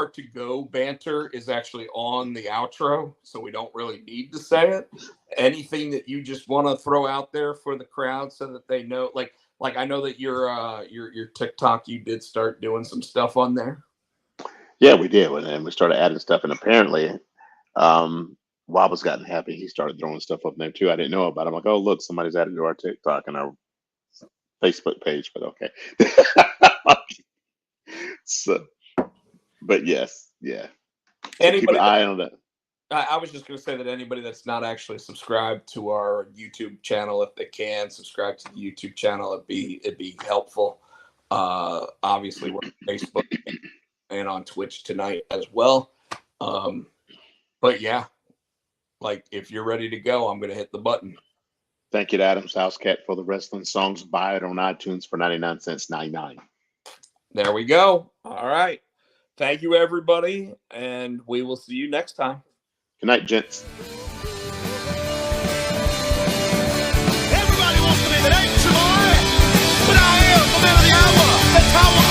to-go banter is actually on the outro, so we don't really need to say it. Anything that you just want to throw out there for the crowd so that they know, like I know that your TikTok, you did start doing some stuff on there. Yeah, we did, and we started adding stuff, and apparently, Wobbles gotten happy. He started throwing stuff up there too. I didn't know about it. I'm like, oh look, somebody's added to our TikTok and our Facebook page, but okay. So, but yes, yeah. So keep an eye on that. I was just going to say that anybody that's not actually subscribed to our YouTube channel, if they can subscribe to the YouTube channel, it'd be helpful. Obviously, we're on Facebook and on Twitch tonight as well. But yeah, like if you're ready to go, I'm going to hit the button. Thank you to Adam's House Cat for the wrestling songs. Buy it on iTunes for 99 cents 99. There we go. All right. Thank you, everybody, and we will see you next time. Good night, gents. Everybody wants to be the next boy, but I am the man of the hour. That's how